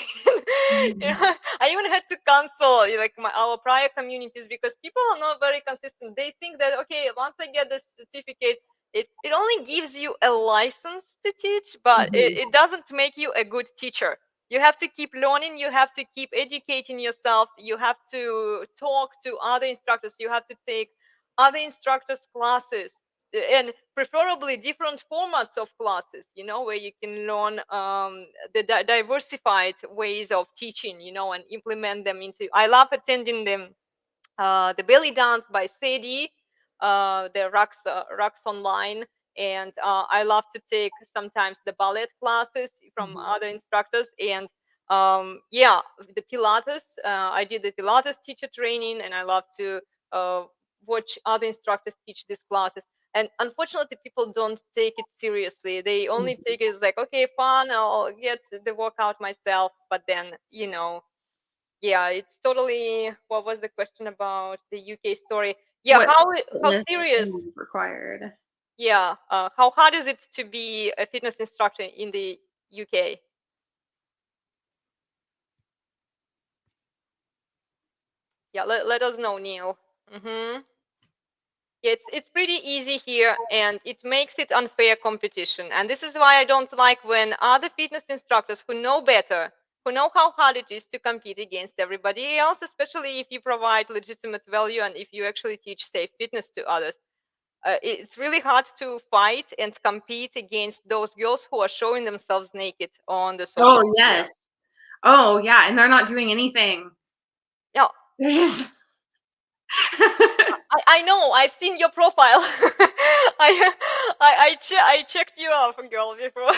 mhm, I even had to cancel like our prior communities, because people are not very consistent. They think that, okay, once I get this certificate, it only gives you a license to teach, but it, mhm, it doesn't make you a good teacher. You have to keep learning, you have to keep educating yourself, you have to talk to other instructors, you have to take other instructors classes, and preferably different formats of classes, where you can learn the diversified ways of teaching, and implement them into. I love attending them, the belly dance by Sadie, the rocks online, and I love to take sometimes the ballet classes from mhm. other instructors. And Yeah, the Pilates. I did the Pilates teacher training, and I love to uh, watch other instructors teach these classes. And unfortunately, people don't take it seriously. They only Mhm. take it as like, okay, fun, I'll get the workout myself. But then, yeah, it's totally. What was the question about the UK story? Yeah, What how fitness serious? is required? Yeah, how hard is it to be a fitness instructor in the UK? Yeah, let us know, Neil. Mm-hmm. It's pretty easy here, and it makes it unfair competition. And this is why I don't like when other fitness instructors who know better, who know how hard it is to compete against everybody else, especially if you provide legitimate value and if you actually teach safe fitness to others. It's really hard to fight and compete against those girls who are showing themselves naked on the social Oh, media. yes. Oh, yeah, and they're not doing anything. Yeah, They're just I know. I've seen your profile. I checked you out, girl, before.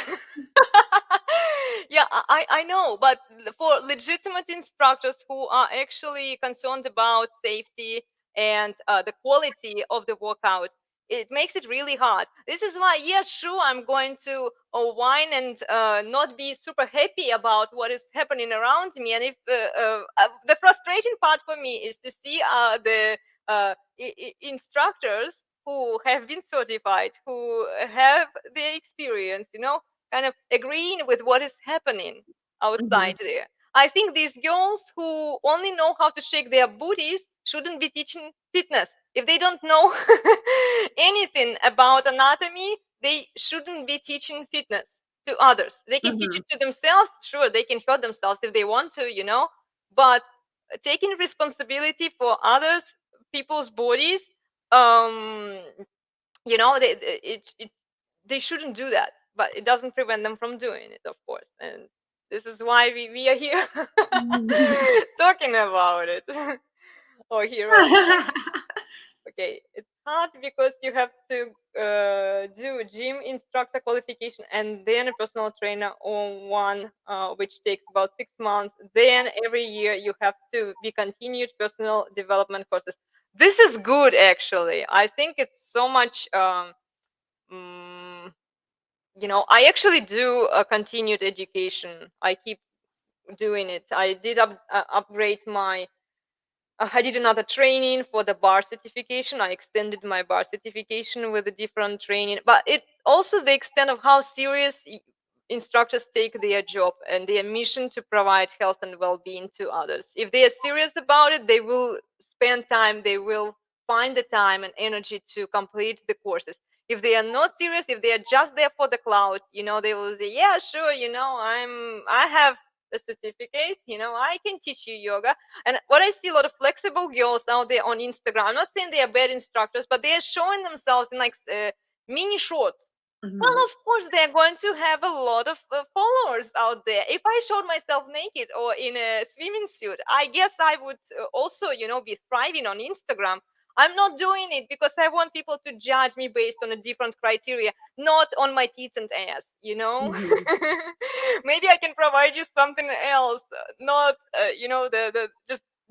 Yeah, I know, but for legitimate instructors who are actually concerned about safety and the quality of the workout, it makes it really hard. This is why, yeah, sure, I'm going to whine and not be super happy about what is happening around me. And if the frustrating part for me is to see the instructors who have been certified, who have the experience, kind of agreeing with what is happening outside Mhm. there. I think these girls who only know how to shake their booties shouldn't be teaching fitness. If they don't know anything about anatomy, they shouldn't be teaching fitness to others. They can teach Mhm. it to themselves. Sure, they can hurt themselves if they want to, but taking responsibility for others people's bodies, um they shouldn't do that, but it doesn't prevent them from doing it, of course. And this is why we are here talking about it. Or here. Okay, it's hard because you have to do gym instructor qualification and then a personal trainer on one, which takes about 6 months. Then every year you have to be continued personal development courses. This is good, actually. I think it's so much. Mm, I actually do a continued education. I keep doing it. I did upgrade my I did another training for the bar certification. I extended my bar certification with a different training, but it's also the extent of how serious instructors take their job and their mission to provide health and well-being to others. If they are serious about it, they will spend time, they will find the time and energy to complete the courses. If they are not serious, if they are just there for the cloud, they will say, yeah, sure, I have a certificate, I can teach you yoga. And what I see a lot of flexible girls out there on Instagram, I'm not saying they are bad instructors, but they are showing themselves in like mini shorts. Well, Mhm. of course, they're going to have a lot of followers out there. If I showed myself naked or in a swimming suit, I guess I would also, be thriving on Instagram. I'm not doing it because I want people to judge me based on a different criteria, not on my teeth and ass, Mhm. Maybe I can provide you something else, not, the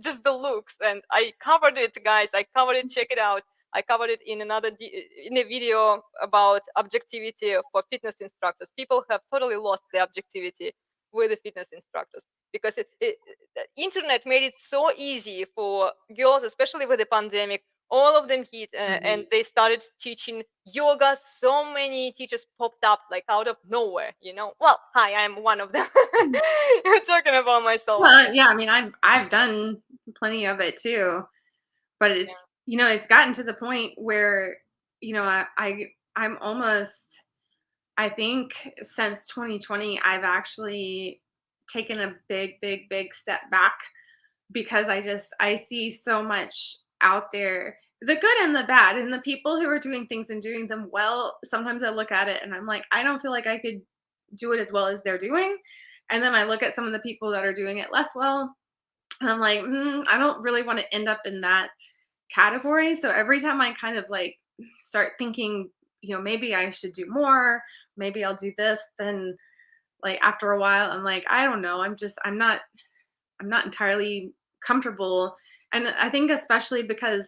just the looks. And I covered it, guys. I covered it. Check it out. I covered it in in a video about objectivity for fitness instructors. People have totally lost the objectivity with the fitness instructors because the internet made it so easy for girls, especially with the pandemic. All of them hit, and Mhm. they started teaching yoga. So many teachers popped up like out of nowhere. Well, hi, I'm one of them. You're talking about myself. Well, yeah, I mean, I've done plenty of it too, but it's gotten to the point where, I'm almost I think since 2020, I've actually taken a big, big, big step back because I see so much out there, the good and the bad, and the people who are doing things and doing them well. Sometimes I look at it and I'm like, I don't feel like I could do it as well as they're doing. And then I look at some of the people that are doing it less well, and I'm like, I don't really want to end up in that category. So every time I kind of like start thinking, maybe I should do more, maybe I'll do this, then like after a while, I'm like, I don't know. I'm not entirely comfortable. And I think especially because,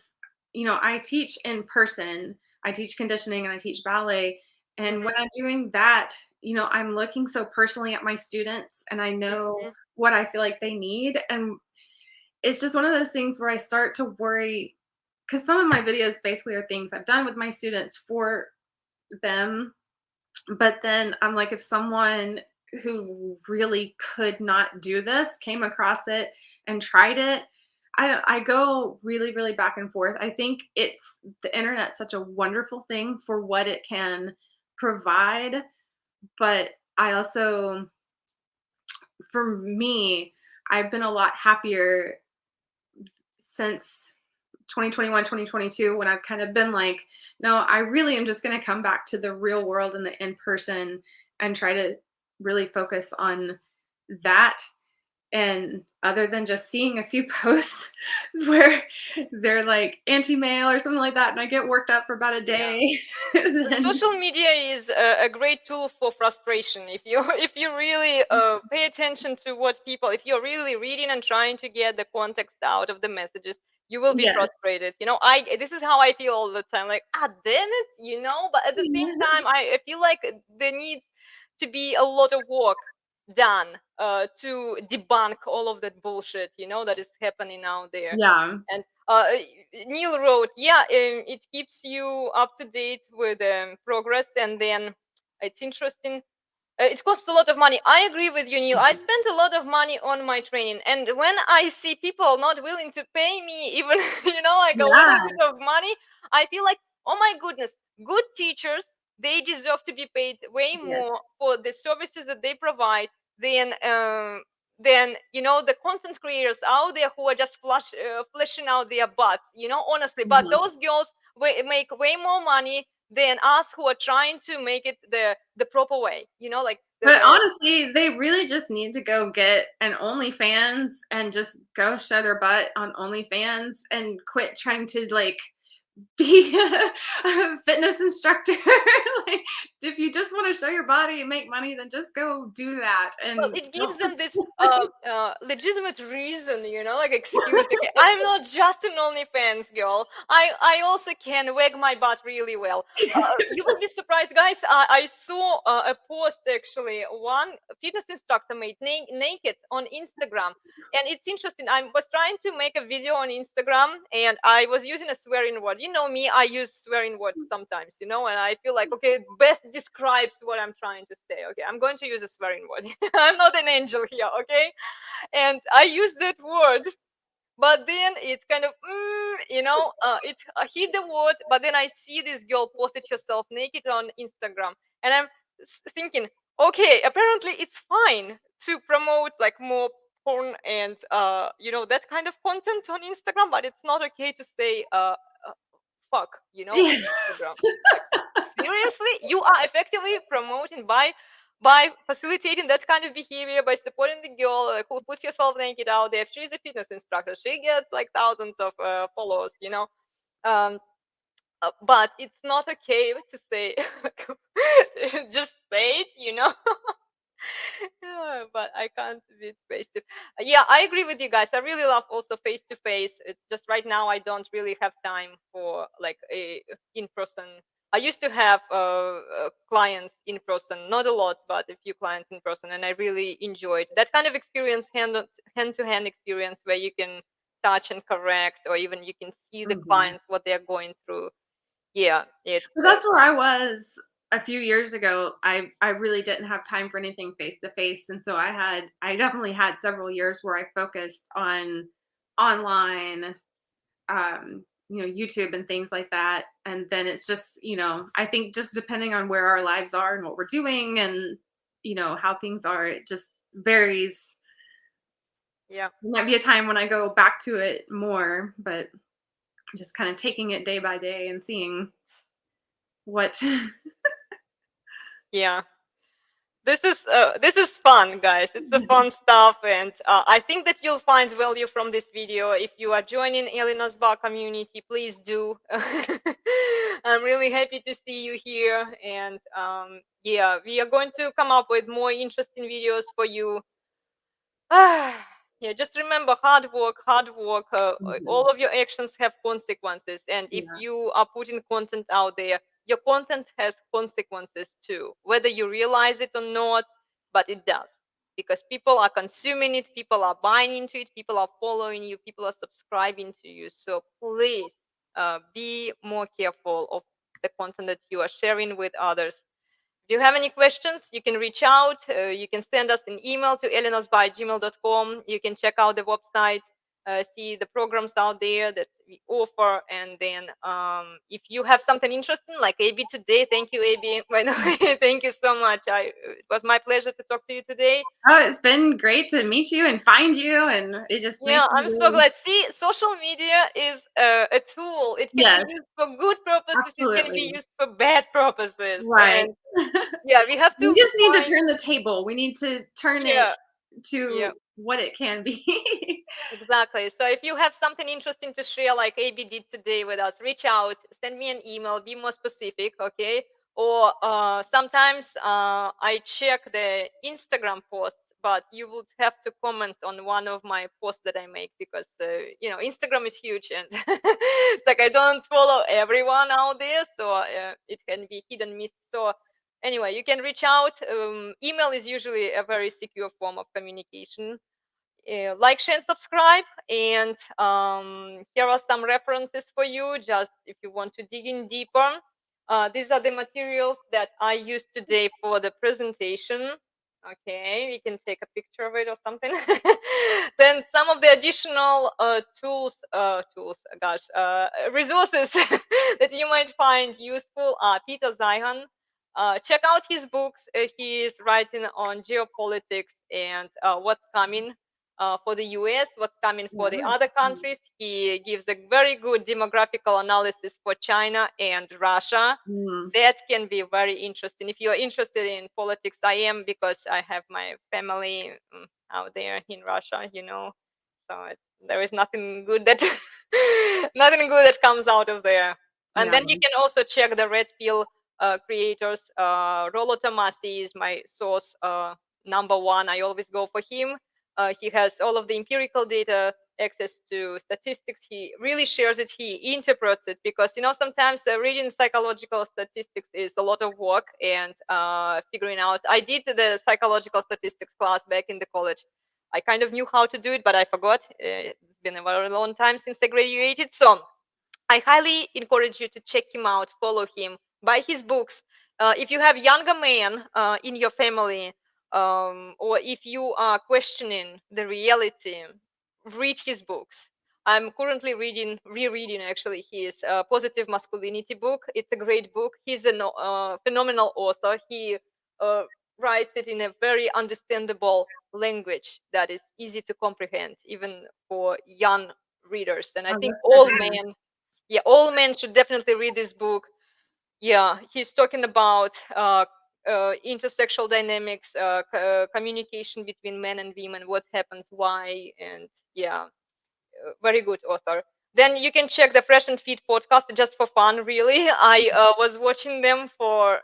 I teach in person, I teach conditioning and I teach ballet. And when Mhm, I'm doing that, I'm looking so personally at my students and I know mhm, what I feel like they need. And it's just one of those things where I start to worry because some of my videos basically are things I've done with my students for them. But then I'm like, if someone who really could not do this came across it and tried it, I go really, really back and forth. I think it's the internet's such a wonderful thing for what it can provide, but I also, for me, I've been a lot happier since 2021, 2022, when I've kind of been like, no, I really am just going to come back to the real world and the in person and try to really focus on that. And other than just seeing a few posts where they're like anti-male or something like that, and I get worked up for about a yeah. day, then Social media is a great tool for frustration. If you if you really pay attention to what people, if you're really reading and trying to get the context out of the messages, you will be yes. frustrated. I this is how I feel all the time. Like, ah, damn it. But at the same time, I feel like there needs to be a lot of work done to debunk all of that bullshit. That is happening out there. Yeah. And Neil wrote, yeah, it keeps you up to date with progress, and then it's interesting. It costs a lot of money. I agree with you, Neil. I spent a lot of money on my training, and when I see people not willing to pay me even, like a little Yeah. bit of money, I feel like, oh my goodness, good teachers, they deserve to be paid way Yes. more for the services that they provide than the content creators out there who are just fleshing out their butts, honestly. But Mhm. those girls make way more money than us who are trying to make it the proper way, like But honestly, they really just need to go get an OnlyFans and just go show their butt on OnlyFans and quit trying to like be a fitness instructor. Like, if you just want to show your body and make money, then just go do that well, and it gives don't. them this legitimate reason, like excuse. Okay, I'm not just an OnlyFans girl. I also can wag my butt really well. You will be surprised, guys. I saw a post actually. One fitness instructor made naked on Instagram, and it's interesting. I was trying to make a video on Instagram, and I was using a swearing word. You know me, I use swearing words sometimes, and I feel like, okay, it best describes what I'm trying to say. Okay, I'm going to use a swearing word. I'm not an angel here, okay? And I use that word, but then it kind of, it hit the word, but then I see this girl posted herself naked on Instagram, and I'm thinking, okay, apparently it's fine to promote like more porn and that kind of content on Instagram, but it's not okay to say fuck, on Yes. Instagram. Like, seriously, you are effectively promoting by facilitating that kind of behavior, by supporting the girl who puts herself naked out there. If she's a fitness instructor, she gets like thousands of followers, um but it's not okay to say just say it, yeah, but I can't be face to. Yeah, I agree with you guys. I really love also face to face. It's just right now I don't really have time for like a in person. I used to have clients in person, not a lot, but a few clients in person, and I really enjoyed that kind of experience, hand to hand experience, where you can touch and correct, or even you can see the Mhm. clients what they're going through. Yeah, it. But that's where I was a few years ago. I really didn't have time for anything face to face, and so I definitely had several years where I focused on online, YouTube and things like that. And then it's just, I think just depending on where our lives are and what we're doing and how things are, it just varies. Yeah. There might be a time when I go back to it more, but just kind of taking it day by day and seeing what. Yeah. This is fun, guys. It's a fun stuff, and I think that you'll find value from this video. If you are joining ElenasBarre community, please do. I'm really happy to see you here, and yeah, we are going to come up with more interesting videos for you. Yeah, just remember, hard work, hard work. All of your actions have consequences, and if Yeah. you are putting content out there, your content has consequences too, whether you realize it or not, but it does, because people are consuming it, people are buying into it, people are following you, people are subscribing to you. So please be more careful of the content that you are sharing with others. If you have any questions, you can reach out. You can send us an email to elenasbarre@gmail.com. You can check out the website, see the programs out there that we offer. And then if you have something interesting, like AB today, thank you, AB. By the way, thank you so much. It was my pleasure to talk to you today. Oh, it's been great to meet you and find you, and it just Yeah, makes me I'm so really, glad. See, social media is a tool. It can be yes, used for good purposes. It can be absolutely. used for bad purposes. Right. And yeah, we have We to just need to find. turn the table. We need to turn it Yeah, yeah. to what it can be. Exactly. So if you have something interesting to share, like AB did today with us, reach out, send me an email, be more specific, okay? Or sometimes I check the Instagram posts, but you would have to comment on one of my posts that I make, because Instagram is huge, and it's like I don't follow everyone out there, so it can be hit and miss. So anyway, you can reach out. Email is usually a very secure form of communication. Like, share, and subscribe. And here are some references for you, just if you want to dig in deeper. These are the materials that I used today for the presentation. Okay, we can take a picture of it or something. Then some of the additional resources that you might find useful are Peter Zeihan. Check out his books. He is writing on geopolitics and what's coming for the US, what's coming for the other countries. He gives a very good demographical analysis for China and Russia. Mm. That can be very interesting. If you are interested in politics, I am, because I have my family out there in Russia. So there is nothing good that nothing good that comes out of there. And Yeah. then you can also check the Red Pill creators. Rollo Tomassi is my source number one. I always go for him. He has all of the empirical data, access to statistics. He really shares it. He interprets it, because sometimes reading psychological statistics is a lot of work, and figuring out. I did the psychological statistics class back in the college. I kind of knew how to do it, but I forgot. It's been a very long time since I graduated. So I highly encourage you to check him out, follow him, buy his books. If you have younger men in your family, or if you are questioning the reality, read his books. I'm currently rereading actually his Positive Masculinity book. It's a great book. He's a phenomenal author. He uh, writes it in a very understandable language that is easy to comprehend, even for young readers. And I Oh, think that's good all to hear. men, yeah, all men should definitely read this book. Yeah, he's talking about intersexual dynamics, communication between men and women, what happens, why, and yeah, very good author. Then you can check the Fresh and Fit podcast, just for fun, really. I was watching them for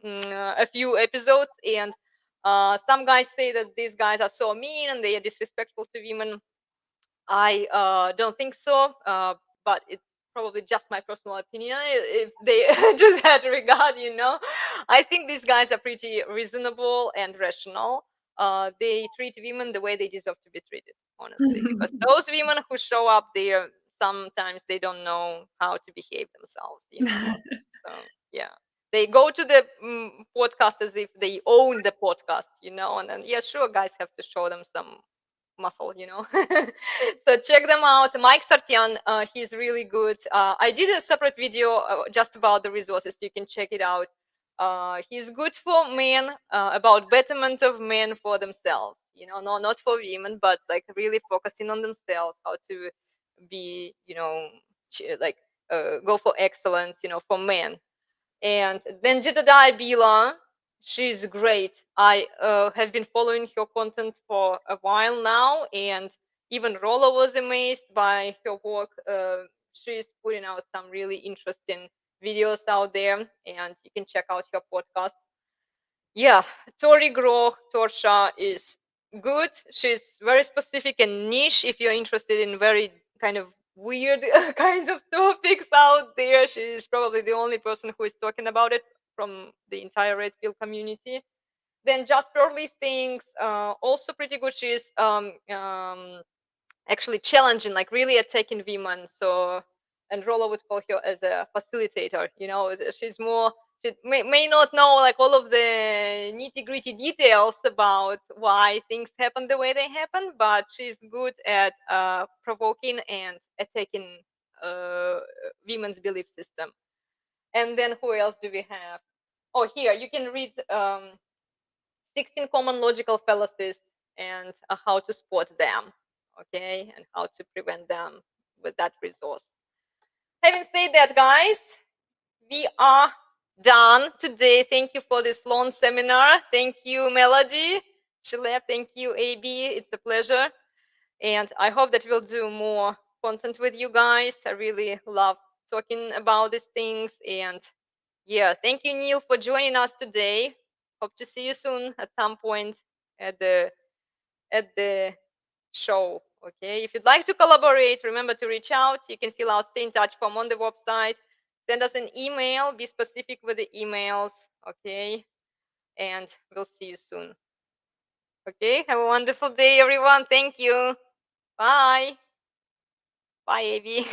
a few episodes, and some guys say that these guys are so mean and they are disrespectful to women. I don't think so, but it's probably just my personal opinion. If they do that regard. I think these guys are pretty reasonable and rational. They treat women the way they deserve to be treated, honestly, because those women who show up there, sometimes they don't know how to behave themselves. So yeah, they go to the podcast as if they own the podcast, and then yeah, sure, guys have to show them some muscle. So check them out. Mike Sartian, he's really good. I did a separate video just about the resources. You can check it out. He's good for men, about betterment of men for themselves. No, not for women, but like really focusing on themselves, how to be, like go for excellence, for men. And then Jedediah Bila. She's great. I have been following her content for a while now, and even Rolla was amazed by her work. She's putting out some really interesting videos out there, and you can check out her podcast. Yeah, Tori Groh Torsha is good. She's very specific and niche. If you're interested in very kind of weird kinds of topics out there, she's probably the only person who is talking about it from the entire red pill community. Then Just Purely Things, also pretty good. She's actually challenging, like really attacking women. So, and Rolla would call her as a facilitator. You know, she's more. She may not know like all of the nitty gritty details about why things happen the way they happen, but she's good at provoking and attacking women's belief system. And then who else do we have? Oh, here you can read 16 common logical fallacies and how to spot them, okay, and how to prevent them with that resource. Having said that, guys, we are done today. Thank you for this long seminar. Thank you, Melody. She left. Thank you, AB. It's a pleasure. And I hope that we'll do more content with you guys. I really love talking about these things. And yeah, thank you, Neil, for joining us today. Hope to see you soon at some point at the show. Okay. If you'd like to collaborate, remember to reach out. You can fill out stay in touch form on the website. Send us an email. Be specific with the emails. Okay. And we'll see you soon. Okay. Have a wonderful day, everyone. Thank you. Bye. Bye, AB.